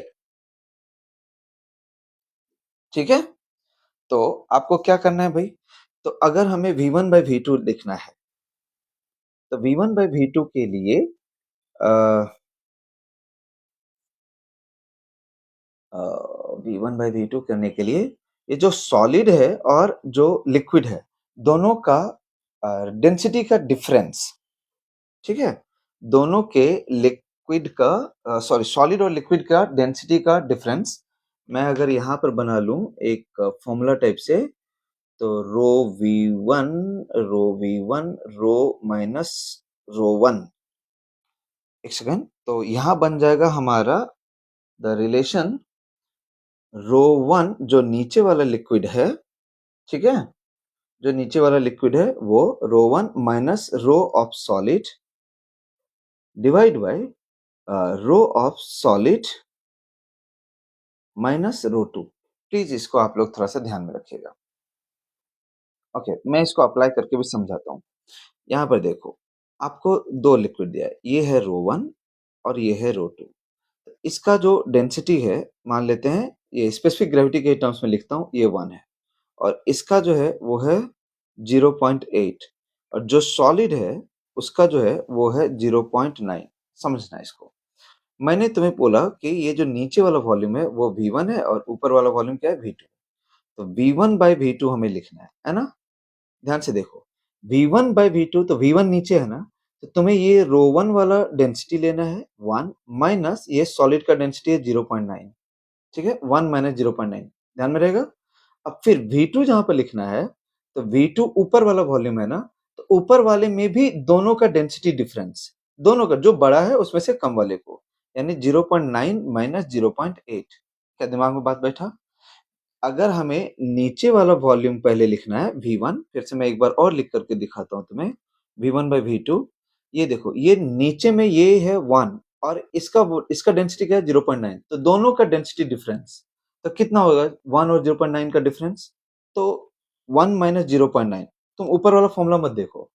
ठीक है? तो आपको क्या करना है भाई? तो अगर हमें V1 by V2 लिखना है, तो V1 by V2 के लिए अ V1 by V2 करने के लिए ये जो सॉलिड है और जो लिक्विड है, दोनों का डेंसिटी का डिफरेंस, ठीक है? दोनों के लिक्विड का सॉरी सॉलिड और लिक्विड का डेंसिटी का डिफरेंस मैं अगर यहाँ पर बना लूँ एक फॉर्मूला टाइप से, तो रो V1 रो V1 रो माइनस रो 1, एक सेकंड, तो यहाँ बन जाएगा हमारा द रिलेशन रो 1 जो नीचे वाला लिक्विड है, ठीक है? जो नीचे वाला लिक्विड है वो rho 1 minus rho of solid divide by rho of solid minus rho 2। Please इसको आप लोग थोड़ा सा ध्यान में रखिएगा। ओके, मैं इसको अप्लाई करके भी समझाता हूँ। यहाँ पर देखो, आपको दो लिक्विड दिया है, ये है रो 1 और ये है रो 2। इसका जो डेंसिटी है, मान लेते हैं ये स्पेसिफिक ग्रेविटी के टर्म्स में लिखता हूँ, ये 1 है और इसका जो है वो है 0.8 और जो सॉलिड है उसका जो है वो है 0.9। समझना इसको, मैंने तुम्हें बोला कि ये जो नीचे वाला वॉल्यूम है वो V1 है और ऊपर वाला वॉल्यूम क्या है, V2। तो V1 by V2 हमें लिखना है ना? ध्यान से देखो, V1 by V2, तो V1 नीचे है ना, तो तुम्हें ये रो 1 वाला डेंसिटी लेना है 1 माइनस ये सॉलिड का डेंसिटी है 0.9, ठीक है? 1 माइनस 0.9 ध्यान में रहेगा। अब फिर V2 जहां पर लिखना है, तो V2 ऊपर वाला वॉल्यूम है ना, तो ऊपर वाले में भी दोनों का डेंसिटी डिफरेंस, दोनों का जो बड़ा है उसमें से कम वाले को, यानी 0.9 माइनस 0.8। क्या दिमाग में बात बैठा? अगर हमें नीचे वाला वॉल्यूम पहले लिखना है V1, फिर से मैं एक बार और लिख करके दिखाता हूं तुम्हें, V1 by V2, ये देखो ये नीचे में ये है 1 और इसका डेंसिटी क्या है 0.9, तो दोनों का डेंसिटी डिफरेंस तो कितना होगा 1 और 0.9 का डिफरेंस, तो 1 माइनस 0.9। तुम ऊपर वाला फॉर्मूला मत देखो,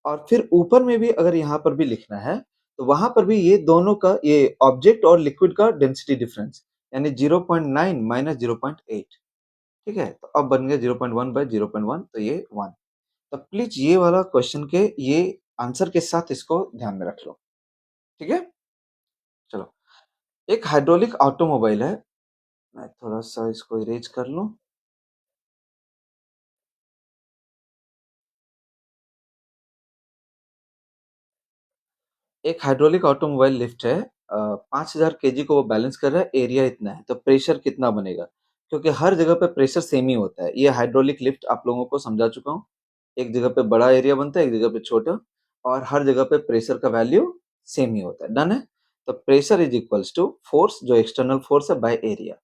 और फिर ऊपर में भी अगर यहाँ पर भी लिखना है तो वहां पर भी ये दोनों का, ये ऑब्जेक्ट और लिक्विड का डेंसिटी डिफरेंस, यानी 0.9 माइनस 0.8, ठीक है? तो अब बन गया 0.1 बाय 0.1, तो ये 1। तो प्लीज ये वाला क्वेश्चन के ये आंसर के साथ इसको ध्यान में रख लो, ठीक है? चलो, एक हाइड्रोलिक ऑटोमोबाइल है, मैं थोड़ा सा इसको इरेज कर लूं। एक हाइड्रोलिक ऑटोमोबाइल लिफ्ट है, 5000 केजी को वो बैलेंस कर रहा है, एरिया इतना है, तो प्रेशर कितना बनेगा? क्योंकि हर जगह पे प्रेशर सेम ही होता है, ये हाइड्रोलिक लिफ्ट आप लोगों को समझा चुका हूँ। एक जगह पे बड़ा एरिया बनता है, एक जगह पे छोटा, और हर जगह पे प्रेशर का वैल्यू सेम ही होता है। डन है? तो pressure is equals to force जो एक्सटर्नल फोर्स है by area,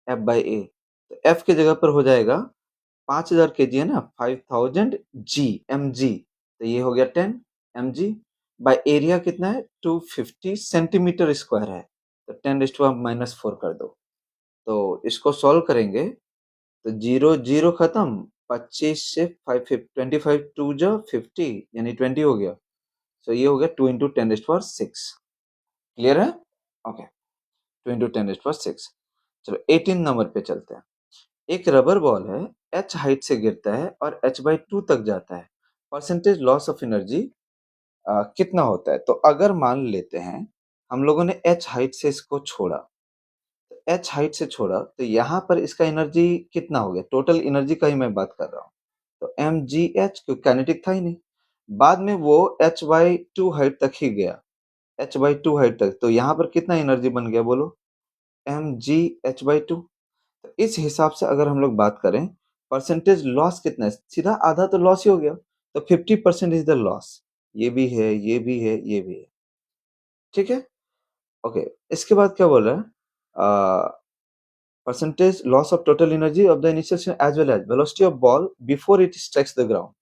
F by A. तो एफ की जगह पर हो जाएगा 5000 केजी है ना, 5000 जी एम जी, तो ये हो गया 10 एम जी बाय एरिया कितना है 250 सेंटीमीटर स्क्वायर है, तो 10⁻⁻4 कर दो। तो इसको सॉल्व करेंगे तो जीरो जीरो खत्म, 25 से 25 टू जो 50 यानी 20 हो गया, तो ये हो गया 2 इंटू 10⁻6। क्लियर है? Okay, 2 into 10⁻6। चलो 18 नंबर पे चलते हैं। एक रबर बॉल है, h हाइट से गिरता है और h/2 तक जाता है, परसेंटेज लॉस ऑफ एनर्जी कितना होता है? तो अगर मान लेते हैं हम लोगों ने h हाइट से इसको छोड़ा, h हाइट से छोड़ा, तो यहाँ पर इसका एनर्जी कितना हो गया? टोटल एनर्जी का ही मैं बात कर रहा हूँ, तो mgh, क्योंकि काइनेटिक था ही नहीं। बाद में वो h/2 हाइट तक ही गया, h/2 हाइट तक, तो यहाँ पर कितना एनर्जी बन गया बोलो? mgh/2। तो इस हिसाब से अगर हम लोग बात करें, परसेंटेज लॉस कितना है? सीधा आधा तो लॉस ही हो गया, तो 50% इज द लॉस। ये भी है, ये भी है, ये भी है, ठीक है? ओके, इसके बाद क्या बोल रहा है? Percentage loss of total energy of the initial as well as velocity of ball before it strikes the ground.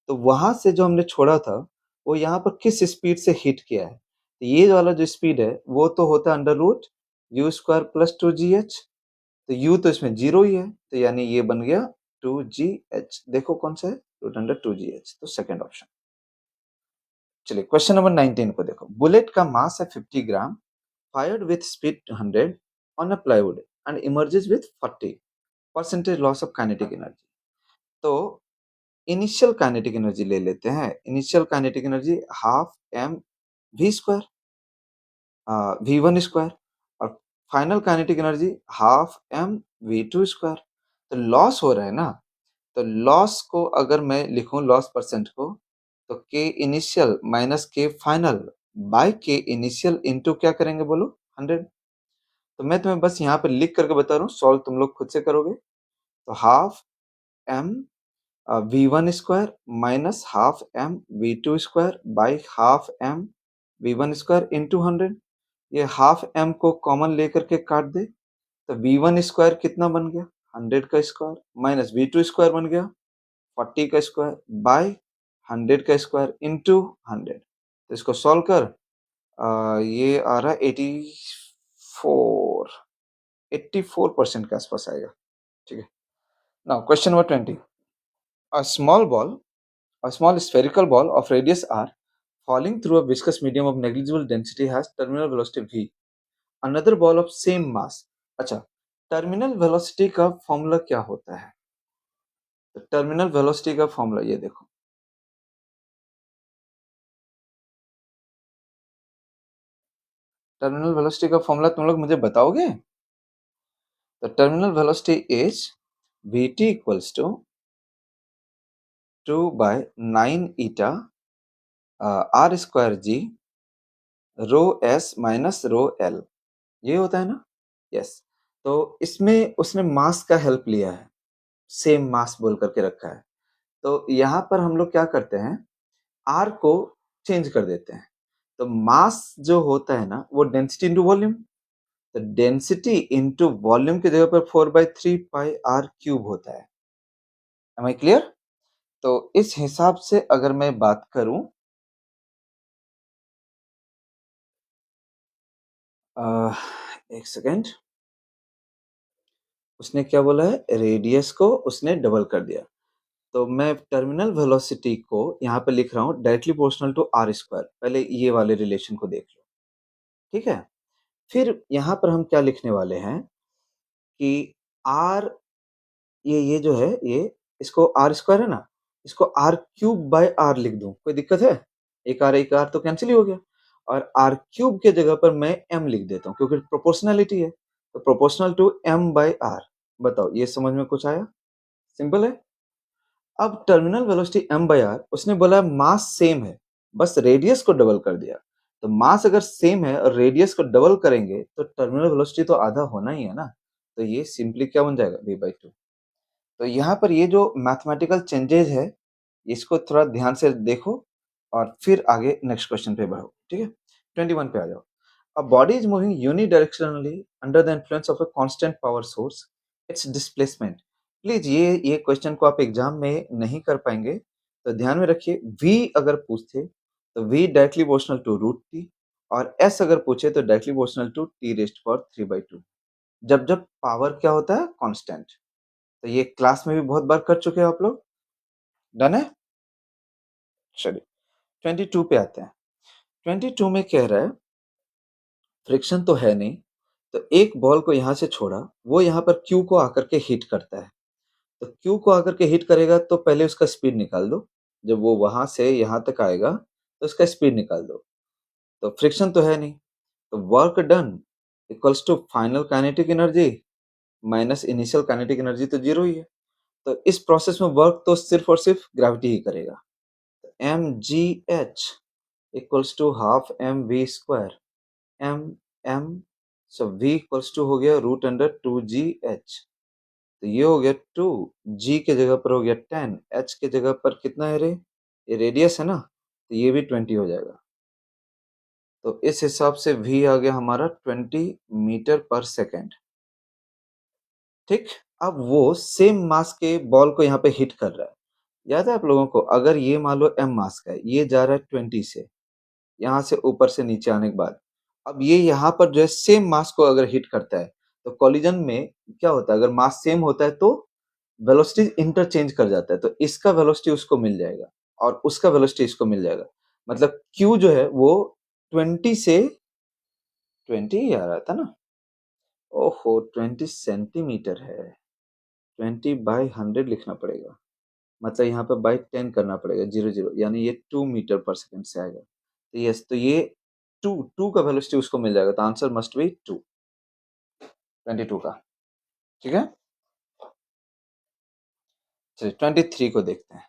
तो वहां से जो हमने छोड़ा था, वो यहाँ पर किस स्पीड से हिट किया है? तो ये वाला जो स्पीड है वो तो होता है under root U square plus 2gh, तो u तो इसमें जीरो ही है, तो यानी ये बन गया 2gh। देखो कौन सा है, रूट अंडर 2gh, तो सेकंड ऑप्शन। चलिए क्वेश्चन नंबर 19 को देखो। बुलेट का मास है 50 gram, fired with speed 100 on a plywood and emerges with 40। Percentage loss of kinetic energy. तो इनिशियल काइनेटिक एनर्जी ले लेते हैं। Initial kinetic energy half M we square, v one square, और final kinetic energy half M we two square. तो loss हो रहा है ना, तो लॉस को अगर मैं लिखूं लॉस परसेंट को, तो के इनिशियल माइनस के फाइनल बाय के इनिशियल इनटू क्या करेंगे बोलो, 100। तो मैं तुम्हें बस यहाँ पे लिख करके बता रहा हूँ, सॉल्व तुम लोग खुद से करोगे। तो half M V one square minus half M we two square by half M V one square into 100। ये हाफ एम को कॉमन लेकर के काट दे, तो वी वन स्क्वायर कितना बन गया, 100 का square, minus V two square बन गया 40 का स्क्वायर बाई 100 का स्क्वायर इंटू 100। तो इसको सॉल्व कर, ये आ रहा है 84% के आसपास आएगा। ठीक है। Now question number 20। A small ball, a small spherical ball of radius r falling through a viscous medium of negligible density has terminal velocity v. Another ball of same mass. अच्छा, टर्मिनल वेलोसिटी का formula क्या होता है? तो terminal velocity का formula ये देखो, terminal velocity का फॉर्मूला तुम लोग मुझे बताओगे? तो terminal velocity is vt equals to 2 by 9 eta r square g rho s minus rho l, ये होता है ना? यस। तो इसमें उसने मास का हेल्प लिया है, सेम मास बोल करके रखा है। तो यहाँ पर हम लोग क्या करते हैं, आर को चेंज कर देते हैं। तो मास जो होता है ना, वो डेंसिटी इंटू वॉल्यूम। तो डेंसिटी इंटू वॉल्यूम की जगह पर 4/3 पाई आर क्यूब होता है। Am I clear? तो इस हिसाब से अगर मैं बात करूं, एक सेकेंड, उसने क्या बोला है, रेडियस को उसने डबल कर दिया। तो मैं टर्मिनल वेलोसिटी को यहाँ पे लिख रहा हूँ directly proportional to R square. पहले ये वाले रिलेशन को देख लो, ठीक है। फिर यहाँ पर हम क्या लिखने वाले हैं कि आर, ये जो है, ये इसको आर स्क्वायर है ना, इसको आर क्यूब बाय आर लिख दूं, कोई दिक्कत है? एक आर तो कैंसिल ही हो गया, और आर क्यूब के जगह पर मैं एम लिख देता हूँ क्योंकि प्रोपोर्शनैलिटी है। तो proportional to M by R. बताओ, ये समझ में कुछ आया? सिंपल है। अब terminal velocity m by R, उसने बोला मास सेम है, बस रेडियस को डबल कर दिया। तो मास अगर सेम है और रेडियस को डबल करेंगे तो टर्मिनल वेलोसिटी तो आधा होना ही है ना। तो ये सिंपली क्या बन जाएगा, v/2। तो यहाँ पर ये जो मैथमेटिकल चेंजेस है, इसको थोड़ा ध्यान से देखो और फिर आगे नेक्स्ट क्वेश्चन पे बढ़ो, ठीक है। 21 पे आ जाओ। A body is moving unidirectionally under the influence of a constant power source. Its displacement. Please ये क्वेश्चन को आप एग्जाम में नहीं कर पाएंगे, तो ध्यान में रखिए। v अगर पूछते तो v directly proportional to root T, और s अगर पूछे तो directly proportional to T raised power 3/2, जब जब पावर क्या होता है, कांस्टेंट। तो ये क्लास में भी बहुत बार कर चुके हो आप लोग। डन है? चलिए 22 पे आते हैं। 22 में कह रहा है फ्रिक्शन तो है नहीं, तो एक बॉल को यहाँ से छोड़ा, वो यहाँ पर क्यू को आकर के हिट करता है। तो क्यू को आकर के हिट करेगा तो पहले उसका स्पीड निकाल दो। जब वो वहां से यहाँ तक आएगा तो उसका स्पीड निकाल दो। तो फ्रिक्शन तो है नहीं, तो work done equals to final kinetic energy minus initial kinetic energy, तो जीरो ही है। तो इस प्रोसेस में वर्क तो सिर्फ और सिर्फ ग्रेविटी ही करेगा। M G H equals to half M we square M M, so v equals to हो गया रूट अंडर 2gh। तो ये हो गया 2, g के जगह पर हो गया 10, h के जगह पर कितना है रे, ये रेडियस है ना, तो ये भी 20 हो जाएगा। तो इस हिसाब से v आ गया हमारा 20 मीटर पर सेकेंड। ठीक। अब वो सेम मास के बॉल को यहाँ पे हिट कर रहा है। याद है आप लोगों को, अगर ये मान लो m मास का है, ये जा रहा है 20 से, यहाँ से ऊपर से नीचे आने के बाद, अब ये यहाँ पर जो है सेम मास को अगर हिट करता है, तो कॉलिजन में क्या होता है, अगर मास सेम होता है तो वेलोसिटी इंटरचेंज कर जाता है। तो इसका वेलोसिटी उसको मिल जाएगा और उसका वेलोसिटी इसको मिल जाएगा। मतलब क्यू जो है वो 20 से 20 ही आ रहा था ना, ओहो 20 सेंटीमीटर है। 20/100 लिखना पड़ेगा, मतलब यहाँ पे बाई 10 करना पड़ेगा, 00, यानी ये 2 मीटर पर सेकंड से आएगा। तो यस, तो ये 2 का वेलोसिटी उसको मिल जाएगा, तो आंसर मस्ट बी 2, 22 का। ठीक है, चलिए 23 को देखते हैं।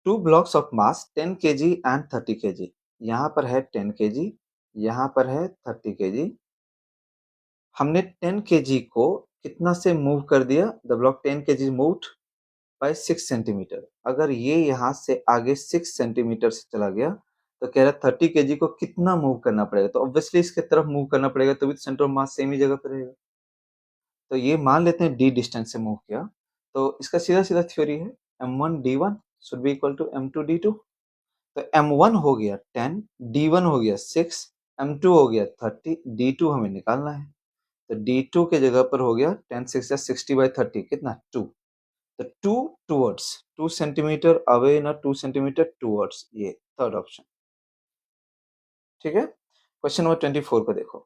Two blocks of mass 10 KG and 30 KG. यहाँ पर है 10 केजी, यहाँ पर है 30 केजी। हमने 10 केजी को कितना से मूव कर दिया? The block 10 KG moved by 6 centimetre. अगर ये यहाँ से आगे 6 सेंटीमीटर से चला गया तो कह रहा है 30 केजी को कितना मूव करना पड़ेगा, तो ऑब्वियसली इसके तरफ मूव करना पड़ेगा, तो भी सेंटर ऑफ मास सेम ही जगह पर रहेगा। तो ये मान लेते हैं d डिस्टेंस से मूव किया, तो इसका सीधा सीधा थ्योरी है m1 d1 should be equal to m2 d2। तो m1 हो गया 10, d1 हो गया 6, m2 हो गया 30, d2 हमें निकालना है। तो d2 के जगह पर हो गया 10 6 60/30, कितना 2। तो 2 टूवर्ड्स 2 सेंटीमीटर अवे ना 2 सेंटीमीटर टूवर्ड्स, ये थर्ड ऑप्शन। ठीक है, क्वेश्चन नंबर 24 को देखो।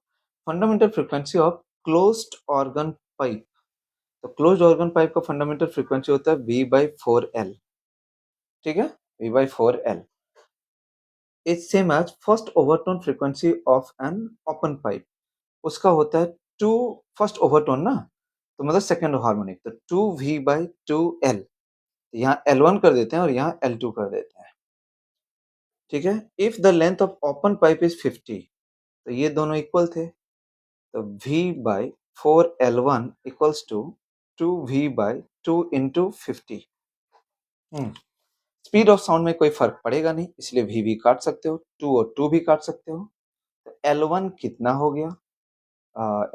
Fundamental frequency of closed organ pipe. तो क्लोज्ड ऑर्गन पाइप का फंडामेंटल फ्रीक्वेंसी होता है V/4L। ठीक है, V/4L is same as first overtone frequency of an open pipe. उसका होता है 2 फर्स्ट ओवरटोन ना, तो मतलब सेकेंड हार्मोनिक, तो 2V/2L। यहाँ L1 कर देते हैं और यहाँ L2 कर देते हैं। ठीक है, if the length of open pipe is 50, तो ये दोनों इक्वल थे, तो V/4L1 equals to 2V/2 into 50। Speed of sound में कोई फर्क पड़ेगा नहीं, इसलिए V भी काट सकते हो, 2 और 2 भी काट सकते हो। तो L1 कितना हो गया?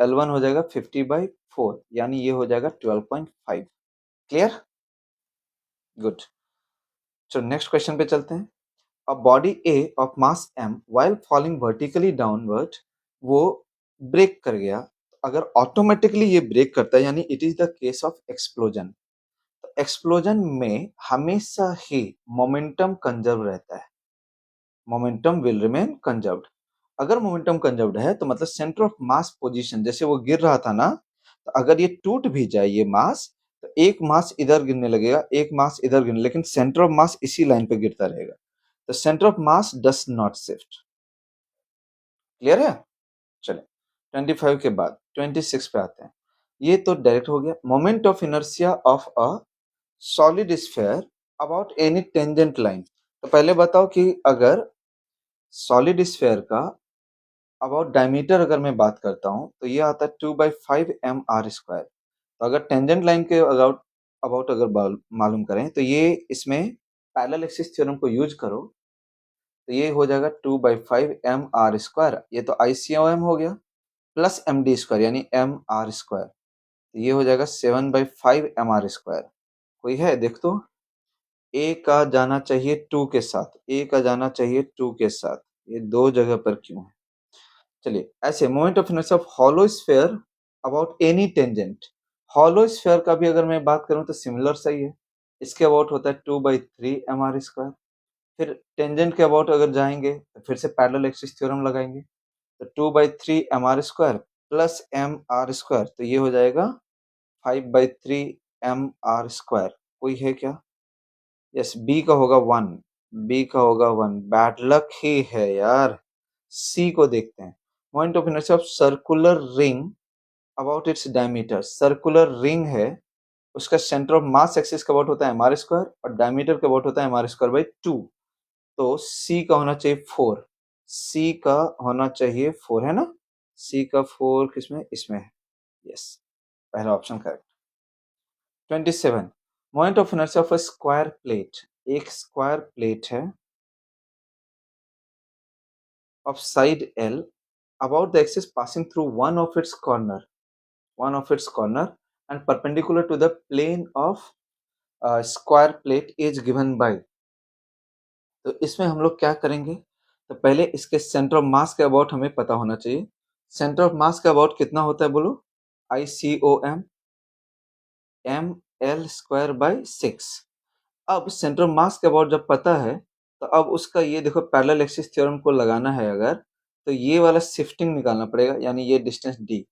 L1 हो जाएगा 50/4, यानी ये हो जाएगा 12.5। Clear, good. चलो नेक्स्ट क्वेश्चन पे चलते हैं। A body A of mass m while falling vertically downward, वो ब्रेक कर गया। अगर ऑटोमेटिकली ये ब्रेक करता है, यानी it is the case of explosion. Explosion में हमेशा ही मोमेंटम कंजर्व रहता है, मोमेंटम विल रिमेन कंजर्व्ड। अगर मोमेंटम कंजर्व्ड है तो मतलब सेंटर ऑफ मास पोजीशन, जैसे वो गिर रहा था ना, तो अगर ये टूट भी जाए ये मास, तो एक मास इधर गिरने लगेगा, एक मास इधर गिरने, लेकिन सेंटर ऑफ मास इसी लाइन पे गिरता रहेगा। तो centre of mass does not shift. Clear है? चले 25 के बाद 26 पे आते हैं। ये तो डायरेक्ट हो गया। Moment of inertia of a solid sphere about any tangent line. तो पहले बताओ कि अगर सॉलिड स्फीयर का अबाउट डायमीटर अगर मैं बात करता हूँ, तो ये आता है 2/5 mr²। तो अगर टेंजेंट लाइन के अबाउट अबाउट अगर मालूम करें, तो ये इसमें पैरेलल एक्सिस थ्योरम को यूज करो, तो ये हो जाएगा 2/5 mr²। ये तो ICOM हो गया, प्लस md², यानी mr²। तो ये हो जाएगा 7/5 mr²। कोई है देख तो, ए का जाना चाहिए 2 के साथ, ए का जाना चाहिए 2 के साथ, ये दो जगह पर क्यों है? चलिए, ऐसे moment of inertia of hollow sphere about any tangent. Hollow sphere का भी अगर मैं बात करूं तो सिमिलर सही है, इसके अबाउट होता है 2/3 mr²। फिर टेंजेंट के अबाउट अगर जाएंगे तो फिर से पैरेलल एक्सिस थ्योरम लगाएंगे, तो 2/3 mr² प्लस mr², तो ये हो जाएगा 5/3 mr²। कोई है क्या? यस, बी का होगा 1, बी का होगा 1, बैड लक ही है यार। सी को देखते हैं। Point of inertia of circular ring about its diameter. Circular ring है, उसका सेंटर ऑफ मास एक्सिस का अबाउट होता है mr² और डायमीटर का अबाउट होता है mr²/2। तो सी का होना चाहिए 4, सी का होना चाहिए 4, है ना? सी का 4 किसमें? इसमें है। यस, पहला option correct. 27 moment of inertia of a square plate. एक स्क्वायर प्लेट है of side L about the axis passing through one of its corner and perpendicular to the plane of square plate is given by। तो इसमें हम लोग क्या करेंगे? तो पहले इसके सेंटर ऑफ मास के अबाउट हमें पता होना चाहिए। सेंटर ऑफ मास का अबाउट कितना होता है बोलो? ICOM ml²/6। अब सेंटर ऑफ मास के अबाउट जब पता है, तो अब उसका ये देखो पैरेलल एक्सिस थ्योरम को लगाना है अगर, तो ये वाला शिफ्टिंग निकालना पड़ेगा, यानी ये डिस्टेंस d।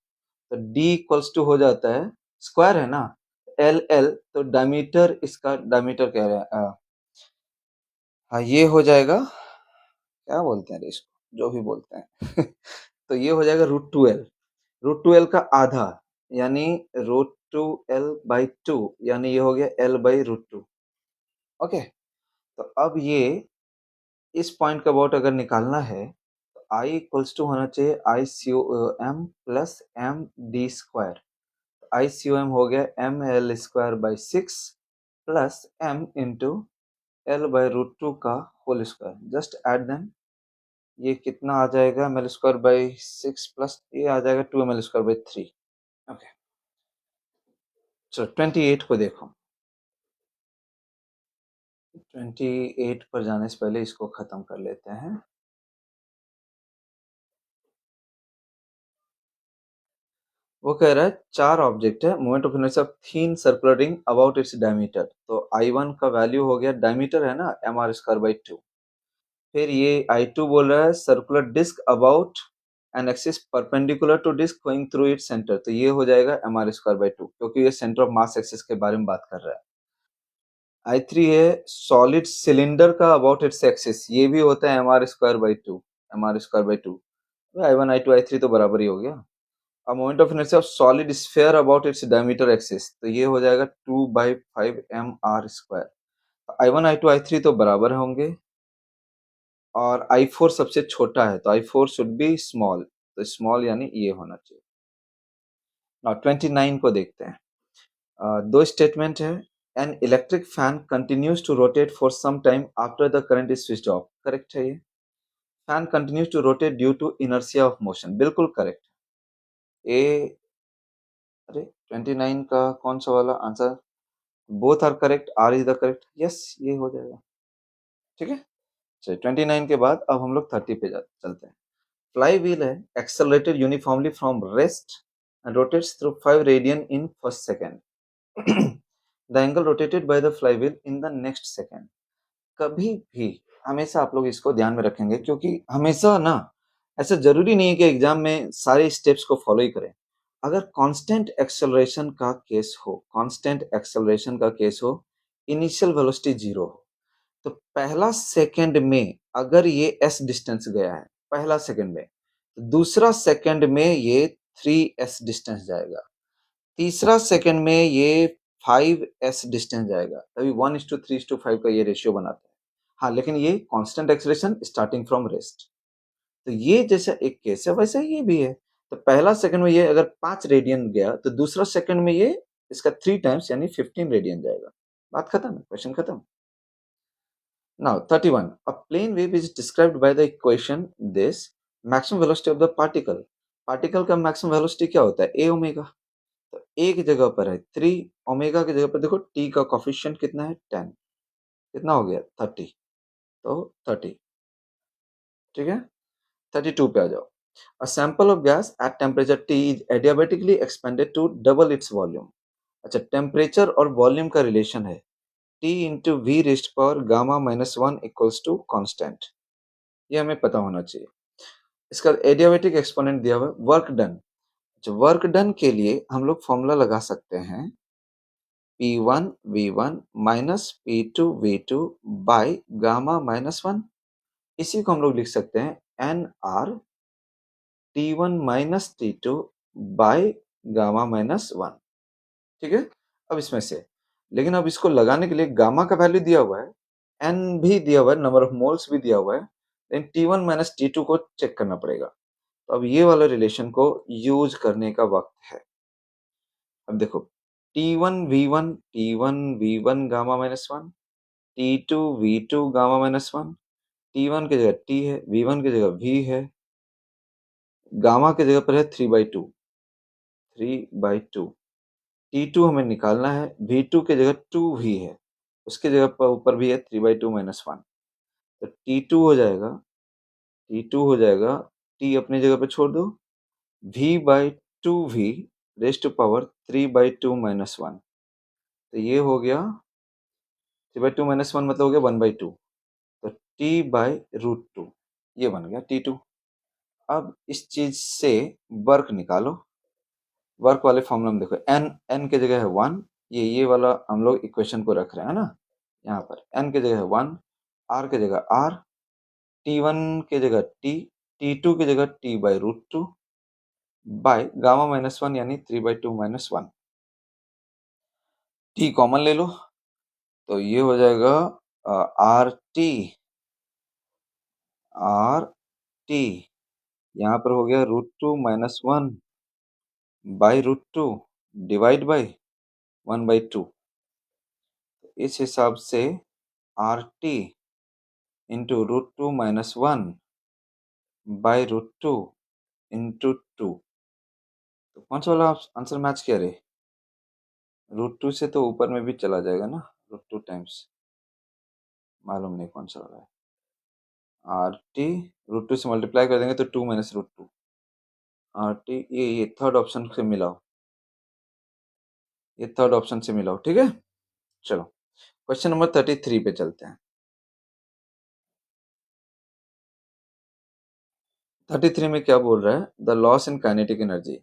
तो d इक्वल्स टू हो जाता है, स्क्वायर है ना, LL, तो डायमीटर, इसका डायमीटर कह रहे हैं, हाँ ये हो जाएगा, क्या बोलते हैं रे इसको, जो भी बोलते हैं तो ये हो जाएगा √2L, √2L का आधा यानी √2L/2, यानी ये हो गया L/√2। ओके, तो अब ये इस पॉइंट का अबाउट अगर निकालना है तो I इक्वल्स टू होना चाहिए ICOM प्लस MD²। ICOM हो गया ML²/6 plus M into L/√2 का whole square, just add them. ये कितना आ जाएगा, ML²/6 प्लस ये आ जाएगा 2ML²/3। ओके, चलो 28 को देखो। 28 पर जाने से पहले इसको खत्म कर लेते हैं। वो कह रहा है 4 ऑब्जेक्ट है, moment of inertia of thin circular ring about its diameter. तो I1 का वैल्यू हो गया, डायमीटर है ना mr²/2। फिर ये I2 बोल रहा है circular disc about an axis perpendicular to disc going through its centre. तो ये हो जाएगा mr²/2, क्योंकि ये सेंटर ऑफ मास एक्सिस के बारे में बात कर रहा है। I3 है सॉलिड सिलेंडर का अबाउट इट्स एक्सिस, ये भी होता है mr²/2, mr²/2। I1 I2 I3 तो बराबर ही हो गया। अब moment of inertia of solid sphere about its diameter axis, तो ये हो जाएगा 2/5mr²। I1 I2 I3 तो बराबर होंगे और I4 सबसे छोटा है, तो I4 शुड बी स्मॉल, तो स्मॉल यानी ये होना चाहिए। नाउ 29 को देखते हैं। दो स्टेटमेंट है, an electric fan continues to rotate for some time after the current is switched off. Correct है ये, fan continues to rotate due to inertia of motion, बिल्कुल करेक्ट। ए, अरे 29 का कौन सा वाला answer, both are correct, R is the correct, yes ये हो जाएगा। ठीक है, चलिए 29 के बाद अब हम लोग 30 पे चलते हैं। फ्लाई व्हील है accelerated uniformly from rest and rotates through 5 radian in first second. The angle rotated by the fly wheel in the next second. कभी भी हमेशा आप लोग इसको ध्यान में रखेंगे, क्योंकि हमेशा ना ऐसा जरूरी नहीं है कि एग्जाम में सारे स्टेप्स को फॉलो ही करें। अगर कांस्टेंट एक्सेलरेशन का केस हो, कांस्टेंट एक्सेलरेशन का केस हो, इनिशियल वेलोसिटी 0 हो, तो पहला सेकंड में अगर ये s डिस्टेंस गया है पहला सेकंड में, तो दूसरा सेकंड में ये 3s डिस्टेंस जाएगा, तीसरा सेकंड में ये 5s डिस्टेंस जाएगा, तभी 1:3:5 का ये रेशियो बनाता है। हाँ, लेकिन ये constant acceleration starting from rest. तो ये जैसा एक केस है वैसा ये भी है। तो पहला सेकंड में ये अगर 5 रेडियन गया तो दूसरा सेकंड में ये इसका 3 टाइम्स यानी 15 रेडियन जाएगा। बात खत्म है, क्वेश्चन खत्म। Now 31, a plane wave is described by the equation this, maximum velocity of the particle। Particle का मैक्सिमम वेलोसिटी क्या होता है, a ओमेगा। तो a की जगह पर है 3, ओमेगा की जगह पर देखो t का कोफिशिएंट कितना है 10, कितना हो गया 30, तो 30। ठीक है, 32 पे आ जाओ। A sample of gas at temperature T is adiabatically expanded to double its volume। अच्छा, टेम्परेचर और वॉल्यूम का रिलेशन है T into V raised power gamma -1 equals to constant, ये हमें पता होना चाहिए। इसका एडियाबेटिक एक्सपोनेंट दिया हुआ है वर्क डन। अच्छा, वर्क डन के लिए हम लोग फॉर्मूला लगा सकते हैं P1 V1 minus P2 V2 by gamma -1। इसी को हम लोग लिख सकते हैं NR T1 minus T2 by gamma -1। ठीक है, अब इसमें से, लेकिन अब इसको लगाने के लिए गामा का वैल्यू दिया हुआ है, एन भी दिया हुआ है, नंबर ऑफ मोल्स भी दिया हुआ है, लेकिन T1 माइनस T2 को चेक करना पड़ेगा। तो अब ये वाला रिलेशन को यूज करने का वक्त है। अब देखो T1 V1 gamma -1, T2 V2 gamma -1, T1 की जगह T है, V1 की जगह V है, गामा की जगह पर है 3/2, 3/2। T2 हमें निकालना है, V2 की जगह 2V है, उसकी जगह पर ऊपर भी है 3/2 माइनस 1। तो T2 हो जाएगा, T2 हो जाएगा, T अपनी जगह पे छोड़ दो, V/2V raise to power 3/2 minus 1। तो ये हो गया 3/2 माइनस 1 मतलब हो गया 1/2। तो T/√2 ये बन गया T2। अब इस चीज से वर्क निकालो। वर्क वाले फॉर्मूला में देखो, n की जगह है 1, ये वाला हम लोग इक्वेशन को रख रहे हैं ना, यहाँ पर n की जगह 1, r की जगह r, t1 की जगह t, t2 की जगह t by root two by gamma minus 1 यानी 3/2 माइनस 1। t कॉमन ले लो तो ये हो जाएगा आर टी, यहाँ पर हो गया root two minus 1 by root two divide by 1/2। इस हिसाब से R T into root two minus 1 by root two into 2। तो कौन सा वाला आंसर मैच किया रे? रूट टू से तो ऊपर में भी चला जाएगा ना, रूट टू टाइम्स, मालूम नहीं कौन सा वाला है। आर टी रूट टू से मल्टीप्लाई कर देंगे तो 2 minus root two, R T ये थर्ड ऑप्शन से मिलाओ, ये थर्ड ऑप्शन से मिलाओ, ठीक है। चलो क्वेश्चन नंबर 33 पे चलते हैं। 33 में क्या बोल रहा है? The loss in kinetic energy.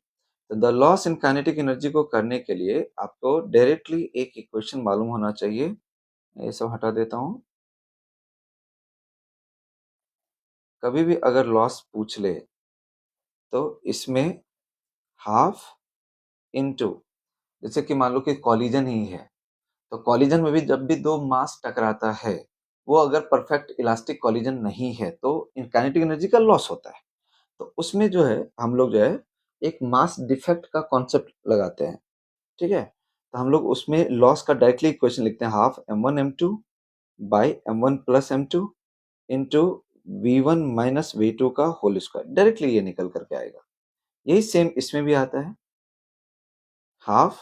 तो the loss in kinetic energy को करने के लिए आपको डायरेक्टली एक इक्वेशन मालूम होना चाहिए। ये सब हटा देता हूं। कभी भी अगर लॉस पूछ ले तो इसमें हाफ इनटू, जैसे कि मान लो कि कॉलिजन ही है, तो कॉलिजन में भी जब भी दो मास टकराता है, वो अगर परफेक्ट इलास्टिक कॉलिजन नहीं है तो काइनेटिक एनर्जी का लॉस होता है। तो उसमें जो है हम लोग जो है एक मास डिफेक्ट का कॉन्सेप्ट लगाते हैं, ठीक है। तो हम लोग उसमें लॉस का डायरेक्टली इक्वेशन लिखते हैं, half m1m2 by m1 plus m2 into v1 minus v2 का होल स्क्वायर। डायरेक्टली ये निकल करके आएगा। यही सेम इसमें भी आता है, half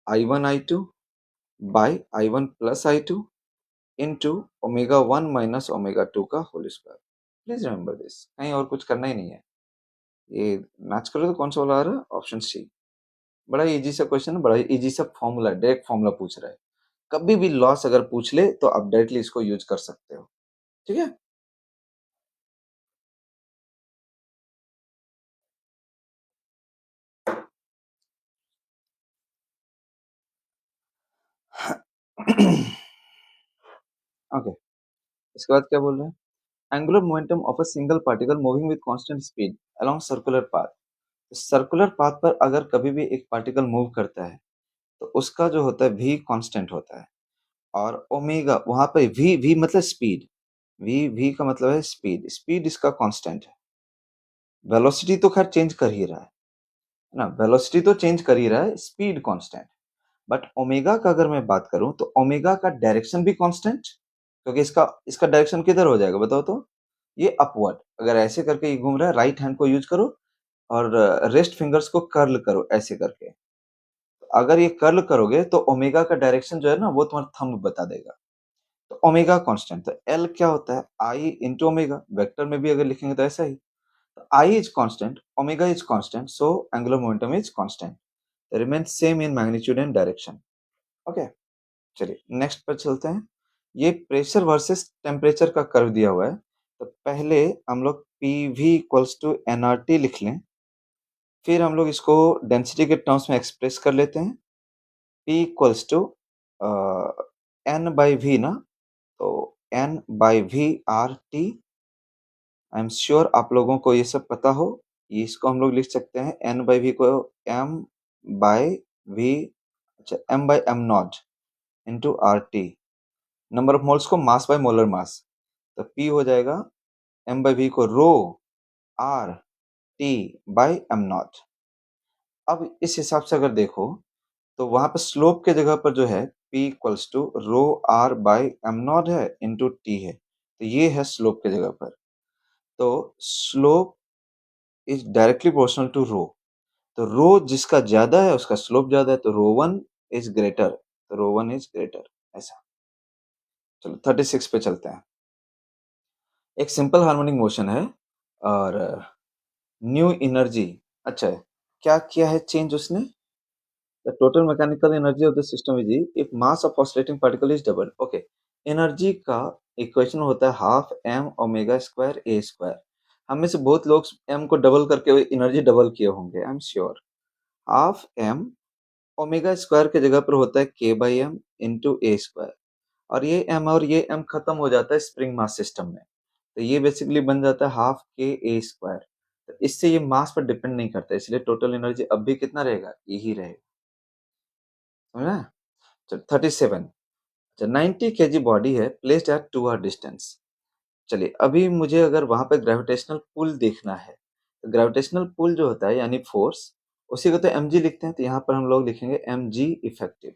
i1 i2 by i1 plus i2 into omega 1 minus omega 2 का whole square. Please remember this, कहीं और कुछ करना ही नहीं है। ये मैच करो तो कौन सा वाला आ रहा है? Option C. बड़ा इजी सा क्वेश्चन है, बड़ा इजी सा फॉर्मूला, डायरेक्ट फॉर्मूला पूछ रहा है। कभी भी लॉस अगर पूछ ले तो आप डायरेक्टली इसको यूज कर सकते हो, ठीक है। ओके, इसके बाद क्या बोल रहे हैं? Angular momentum of a single particle moving with constant speed along circular path. Circular path पर अगर कभी भी एक पार्टिकल मूव करता है तो उसका जो होता है v कांस्टेंट होता है, और ओमेगा वहां पे v मतलब स्पीड, v का मतलब है स्पीड, स्पीड इसका कांस्टेंट है। वेलोसिटी तो खैर चेंज कर ही रहा है ना, वेलोसिटी तो चेंज कर ही रहा है, स्पीड कांस्टेंट। बट ओमेगा का अगर मैं बात करूं तो ओमेगा का डायरेक्शन भी कांस्टेंट, क्योंकि इसका इसका डायरेक्शन किधर हो जाएगा बताओ तो? ये अपवर्ड। अगर ऐसे करके ये घूम रहा है, राइट हैंड को यूज करो और रेस्ट फिंगर्स को कर्ल करो ऐसे करके। अगर ये कर्ल करोगे तो ओमेगा का डायरेक्शन जो है ना वो तुम्हारा थंब बता देगा। तो ओमेगा कांस्टेंट, तो एल क्या होता है? आई इंटू ओमेगा। वेक्टर में भी अगर लिखेंगे तो ऐसा ही, तो I is constant, omega is constant, so angular momentum is constant, remain same in magnitude and direction. Okay, चलिए नेक्स्ट पर चलते हैं। ये प्रेशर वर्सेस टेम्परेचर का कर्व दिया हुआ है, तो पहले हम लोग P V equals to n R T लिख लें, फिर हम लोग इसको डेंसिटी के टर्म्स में एक्सप्रेस कर लेते हैं। P equals to N by V ना, तो N by V R T. I am sure आप लोगों को ये सब पता हो। ये इसको हम लोग लिख सकते हैं एन बाई वी को एम बाई वी, अच्छा M by M nought into R T. Number of moles को मास बाय मोलर मास, तो P हो जाएगा m बाई वी को rho r t by M naught. अब इस हिसाब से अगर देखो तो वहां पर स्लोप के जगह पर जो है P equals to rho r by M naught है इंटू टी है, तो ये है स्लोप के जगह पर। तो slope is directly proportional to rho, तो रो जिसका ज्यादा है उसका स्लोप ज्यादा है, तो रो वन इज ग्रेटर, तो रो वन इज ग्रेटर, ऐसा। चलो 36 पे चलते हैं। एक सिंपल हार्मोनिक मोशन है और न्यू एनर्जी, अच्छा है, क्या किया है चेंज उसने? The total mechanical energy of the system is E if mass of oscillating particle is doubled. Okay, energy का इक्वेशन होता है हाफ एम ओमेगा स्क्वायर ए स्क्वायर। हम में से बहुत लोग एम को डबल करके एनर्जी डबल किए होंगे, I am sure. Half M omega square की जगह पर होता है K by M into A square, और ये एम खत्म हो जाता है स्प्रिंग मास सिस्टम में, तो ये बेसिकली बन जाता है हाफ के ए स्क्वायर। तो इससे ये मास पर डिपेंड नहीं करता, इसलिए टोटल एनर्जी अब भी कितना रहेगा, यही रहेगा। समझा? चलो 37। अच्छा, 90 केजी बॉडी है प्लेस्ड एट 2 आर डिस्टेंस। चलिए, अभी मुझे अगर वहां पे ग्रेविटेशनल पुल देखना है, तो ग्रेविटेशनल पुल जो होता है यानी फोर्स, उसी को तो mg लिखते हैं, तो यहाँ पर हम लोग लिखेंगे mg इफेक्टिव।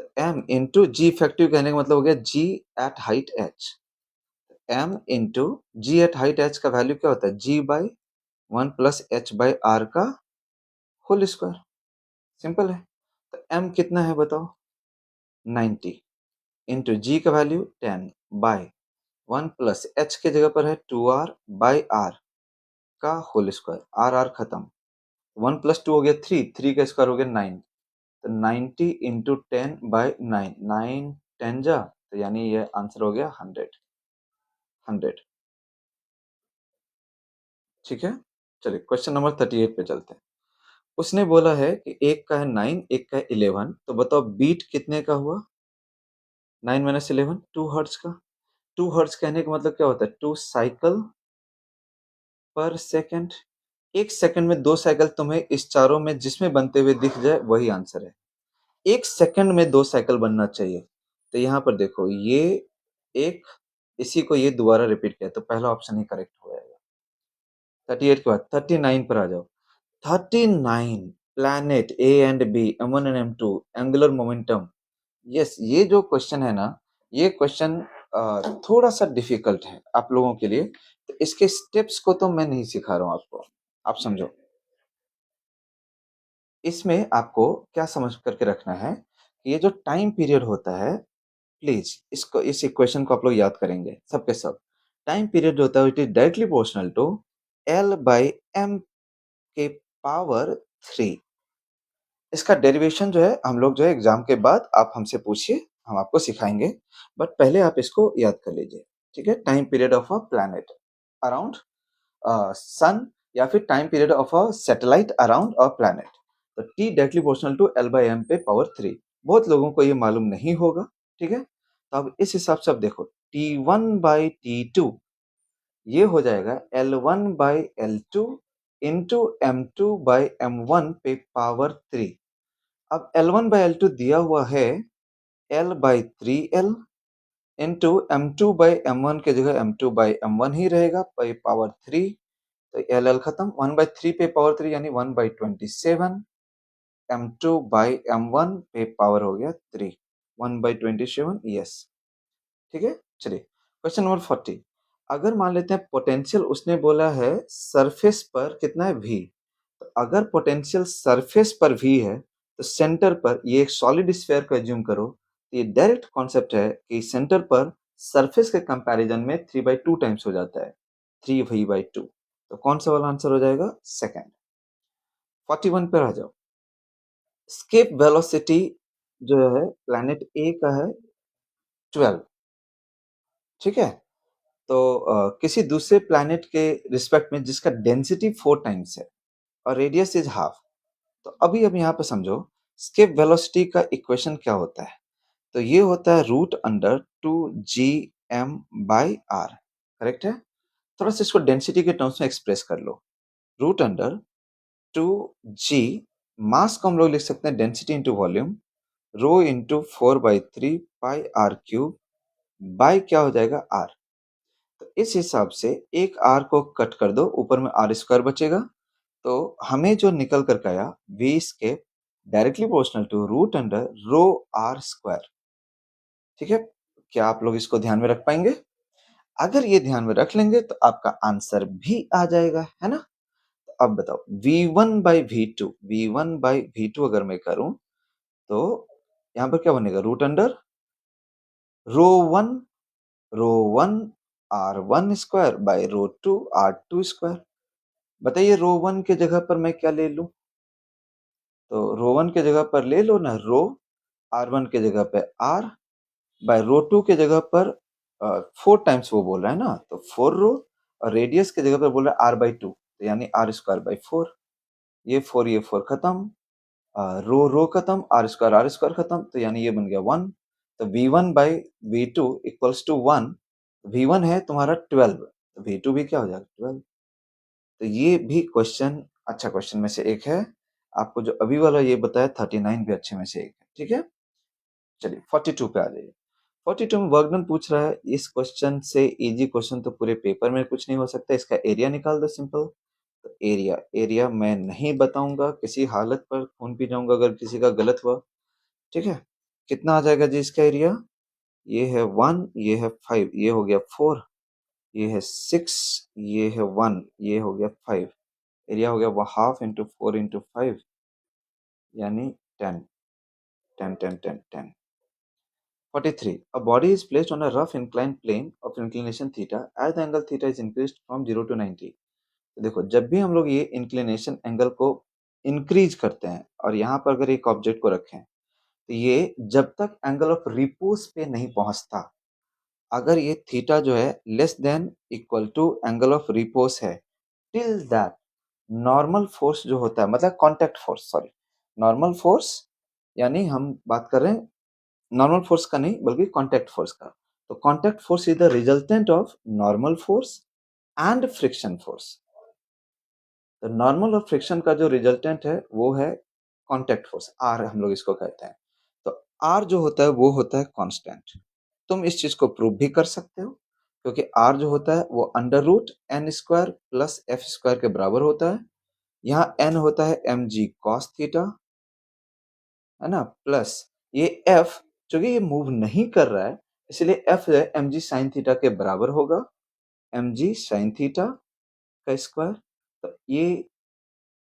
तो m इंटू जी इफेक्टिव कहने का मतलब हो गया g at height h। m into g at height h का वैल्यू क्या होता है, g by 1 plus h by r का होल स्क्वायर। सिंपल है। तो m कितना है बताओ, 90, इंटू जी का वैल्यू 10 बाई 1 प्लस एच की जगह पर है 2r बाई आर का होल स्क्वायर। आर आर खत्म, 1 प्लस 2 हो गया 3, 3 का स्क्वायर हो गया 9। तो 90 इंटू 10 बाई 9, 9 10 जा, तो यानी ये आंसर हो गया 100। 100, ठीक है। चलिए क्वेश्चन नंबर 38 पे चलते हैं। उसने बोला है कि एक का है 9, एक का है 11, तो बताओ बीट कितने का हुआ। 9 माइनस 11, 2 हर्ट्ज का। 2 हर्ट्ज कहने का मतलब क्या होता है, 2 साइकिल पर सेकेंड। एक सेकंड में 2 साइकिल तुम्हें इस चारों में जिसमें बनते हुए दिख जाए वही आंसर है। एक सेकंड में 2 साइकिल बनना चाहिए। तो यहाँ पर देखो, ये एक, इसी को ये दोबारा रिपीट किया, तो पहला ऑप्शन ही करेक्ट हो जाएगा। 38 के बाद 39 पर आ जाओ। 39 planet A and B, M1 and M2, angular momentum. Yes, ये जो क्वेश्चन है ना, ये क्वेश्चन थोड़ा सा डिफिकल्ट है आप लोगों के लिए, तो इसके स्टेप्स को तो मैं नहीं सिखा रहा हूँ आपको, आप समझो। इसमें आपको क्या समझ करके रखना है कि ये जो टाइम पीरियड होता है, प्लीज इसको, इस इक्वेशन को आप लोग याद करेंगे सबके सब। टाइम पीरियड जो होता है it is directly proportional to L by M के पावर 3। इसका डेरिवेशन जो है हम लोग जो है एग्जाम के बाद आप हमसे पूछिए, हम आपको सिखाएंगे, बट पहले आप इसको याद कर लीजिए। ठीक है, time period of a planet around sun, या फिर time period of a satellite around a planet, तो t directly proportional to L by m पे पावर 3। बहुत लोगों को ये मालूम नहीं होगा। ठीक है, तो अब इस हिसाब से आप देखो, t one by t two ये हो जाएगा l one by l two into m two by m one पे पावर 3। अब l one by l two दिया हुआ है l by 3 l into m two by m one की जगह m two by m one ही रहेगा by power 3। तो एल एल खत्म, 1/3 पे पावर 3 यानी 1/27, m2 बाई m1 पे पावर हो गया 3, 1/27। यस, ठीक है। चलिए क्वेश्चन नंबर 40। अगर मान लेते हैं पोटेंशियल उसने बोला है सरफेस पर कितना है v, तो अगर पोटेंशियल सरफेस पर v है, तो सेंटर पर, ये एक सॉलिड स्फीयर को एज्यूम करो, तो ये डायरेक्ट कॉन्सेप्ट है कि सेंटर पर सरफेस के कंपैरिजन में 3/2 टाइम्स हो जाता है, 3v/2। तो कौन सा वाला आंसर हो जाएगा, सेकंड। 41 पर आ जाओ। स्केप वेलोसिटी जो है प्लैनेट ए का है 12। ठीक है, तो किसी दूसरे प्लैनेट के रिस्पेक्ट में जिसका डेंसिटी 4 टाइम्स है और रेडियस इज हाफ। तो अभी अब यहाँ पे समझो, स्केप वेलोसिटी का इक्वेशन क्या होता है, तो ये होता है रूट अंडर 2gm/r। करेक्ट है। थोड़ा सा इसको डेंसिटी के टर्म्स में एक्सप्रेस कर लो, रूट अंडर 2g, मास को हम लोग लिख सकते हैं density into volume, rho into 4/3 pi are cube by क्या हो जाएगा आर। तो इस हिसाब से एक आर को कट कर दो, ऊपर में आर स्क्वायर बचेगा। तो हमें जो निकल कर आया v escape directly proportional to root under rho r square. ठीक है, क्या आप लोग इसको ध्यान में रख पाएंगे? अगर ये ध्यान में रख लेंगे तो आपका आंसर भी आ जाएगा, है ना। तो अब बताओ v1/v2, v1/v2 अगर मैं करूं, तो यहाँ पर क्या बनेगा, root under rho one, rho one r one square by rho two r two square. बताइए रो वन के जगह पर मैं क्या ले लूं, तो रो वन के जगह पर ले लो ना रो, आर वन के जगह पे आर, बाय रो टू के जगह पर 4 टाइम्स वो बोल रहा है ना, तो 4 रो, और रेडियस के जगह पर बोल रहा है r/2, तो यानी r² बाई 4। ये 4 खत्म, रो खत्म, आर स्क्वायर खत्म, तो यानी ये बन गया 1। तो V1 by V2 equals to 1। V1 है तुम्हारा 12, तो V2 भी क्या हो जाएगा 12। तो ये भी क्वेश्चन अच्छा क्वेश्चन में से एक है। आपको जो अभी वाला ये बताया 39 भी अच्छे में से एक है। ठीक है, चलिए 42 पे आ जाइए। 42 में वर्क डन पूछ रहा है। इस क्वेश्चन से इजी क्वेश्चन तो पूरे पेपर में कुछ नहीं हो सकता। इसका एरिया निकाल दो सिंपल। तो एरिया एरिया मैं नहीं बताऊंगा, किसी हालत पर खून पी जाऊंगा अगर किसी का गलत हुआ। ठीक है, कितना आ जाएगा जी इसका एरिया? ये है 1, ये है 5, ये हो गया 4, ये है 6, ये है 1, ये हो गया 5। एरिया हो गया वो हाफ इंटू 4 इंटू 5, यानी 10। 10 10 10 10। 43. A body is placed on a rough inclined plane of inclination theta as the angle theta is increased from 0 to 90. तो देखो, जब भी हम लोग ये इंक्लिनेशन एंगल को इंक्रीज करते हैं और यहाँ पर अगर एक ऑब्जेक्ट को रखें, तो ये जब तक एंगल ऑफ रिपोज पे नहीं पहुंचता, अगर ये थीटा जो है less than equal to angle of repose है, टिल दैट नॉर्मल फोर्स जो होता है, मतलब contact force, sorry normal force, यानी हम बात कर रहे हैं नॉर्मल फोर्स का नहीं बल्कि कांटेक्ट फोर्स का। तो contact force is the resultant of normal force and friction force. तो नॉर्मल और फ्रिक्शन का जो रिजल्टेंट है वो है कांटेक्ट फोर्स, आर हम लोग इसको कहते हैं। तो आर जो होता है वो होता है कांस्टेंट। तुम इस चीज को प्रूव भी कर सकते हो, क्योंकि आर जो होता है वो under root n square plus f square के बराबर होता है। यहाँ एन होता है एम जी कॉस थीटा, है ना, प्लस ये एफ, चूंकि ये मूव नहीं कर रहा है इसलिए एफ जो है एम जी साइन थीटा के बराबर होगा, एम जी साइन थीटा का स्क्वायर। तो ये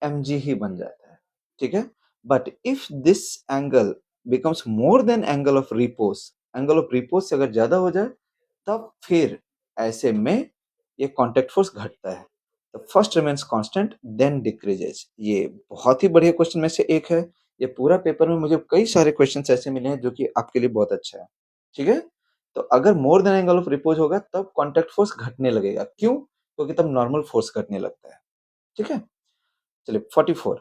एम जी ही बन जाता है। ठीक है, but if this angle becomes more than angle of repose, angle of repose से अगर ज्यादा हो जाए तब फिर ऐसे में ये कांटेक्ट फोर्स घटता है। तो first remains constant then decreases. ये बहुत ही बढ़िया क्वेश्चन में से एक है। ये पूरा पेपर में मुझे कई सारे क्वेश्चन ऐसे मिले हैं जो कि आपके लिए बहुत अच्छा है। ठीक है, तो अगर more than angle of repose होगा तब कांटेक्ट फोर्स घटने लगेगा। क्यों? क्योंकि तब नॉर्मल फोर्स घटने लगता है। ठीक है, चलिए 44।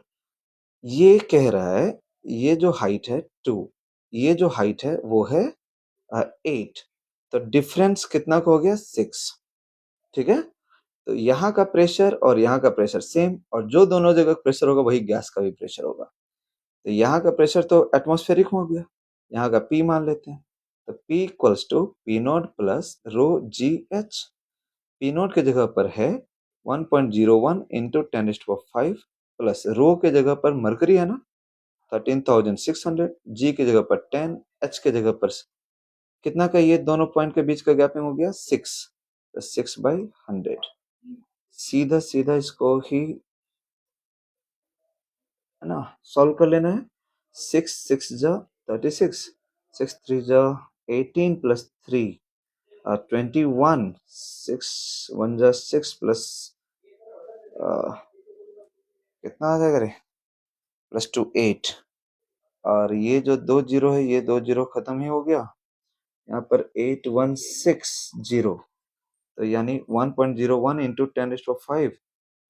ये कह रहा है ये जो हाइट है 2, ये जो हाइट है वो है 8, तो डिफरेंस कितना का हो गया 6। ठीक है, तो यहाँ का प्रेशर और यहाँ का प्रेशर सेम, और जो दोनों जगह प्रेशर होगा वही गैस का भी प्रेशर होगा। तो यहाँ का प्रेशर तो एटमॉस्फेरिक हो गया, यहाँ का P मान लेते हैं। तो P equals to p naught plus rho g h. P naught के जगह पर है 1.01 इंटू 10⁵ प्लस रो के जगह पर मरकरी है ना 13,600, जी की जगह पर 10, एच के जगह पर कितना का, ये दोनों पॉइंट के बीच का गैपिंग हो गया 6, तो 6/100। सीधा सीधा इसको ही, है ना, सॉल्व कर लेना है। 6 6 जा 36, 6 3 जा 18 प्लस 3 21, 6 1 जा 6 प्लस कितना आ जाएगा रे, प्लस 2 8। और ये जो 2 जीरो है ये 2 जीरो खत्म ही हो गया, यहाँ पर 8160, तो यानी 1.01 इंटू 10⁵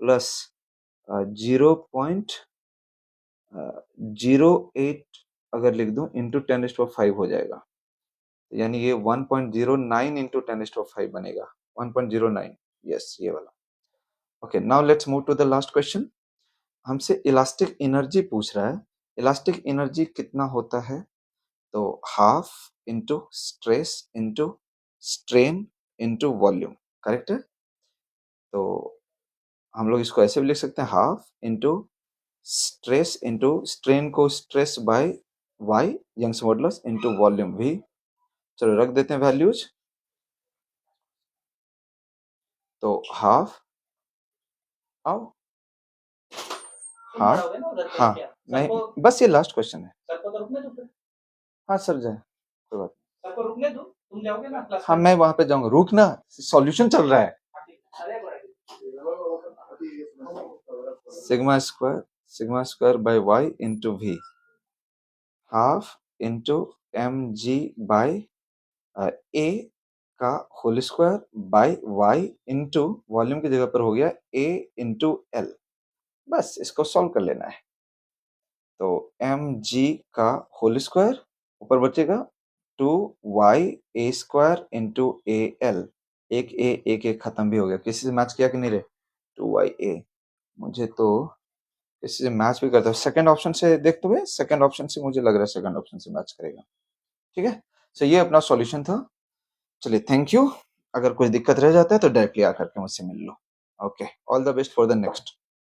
प्लस 0.08 अगर लिख दूं इंटू 10⁵ हो जाएगा, यानी ये 1.09 इंटू 10⁵ बनेगा, 1.09। यस, ये वाला। Okay, now let's move to the last question. हमसे इलास्टिक एनर्जी पूछ रहा है। इलास्टिक एनर्जी कितना होता है? तो half into stress into strain into volume, correct है। तो हम लोग इसको ऐसे भी लिख सकते हैं, half into stress into strain को stress by y Young's modulus into volume v. चलो रख देते हैं वैल्यूज। तो हाफ, आओ, हाँ हाँ, नहीं बस ये लास्ट क्वेश्चन है। हाँ सर जाए, कोई बात नहीं। हाँ मैं वहां पे जाऊंगा, रुकना, सॉल्यूशन चल रहा है। Sigma square by y into v, half into m g by a का whole square by y into volume की जगह पर हो गया ए इंटू एल। बस इसको सॉल्व कर लेना है। तो mg का होल स्क्वायर ऊपर बचेगा 2y² इंटू al। एक खत्म भी हो गया। किसी से मैच किया कि नहीं रे? 2ya। मुझे तो किसी से मैच भी करता है। सेकंड ऑप्शन से देख तो भाई, सेकंड ऑप्शन से मुझे लग रहा है सेकंड ऑप्शन से मैच करेगा। ठीक है, सो ये अपना सॉल्यूशन था। चलिए, थैंक यू। अगर कुछ दिक्कत रह जाता है तो डायरेक्टली आकर के मुझसे मिल लो। Okay, all the best for the next.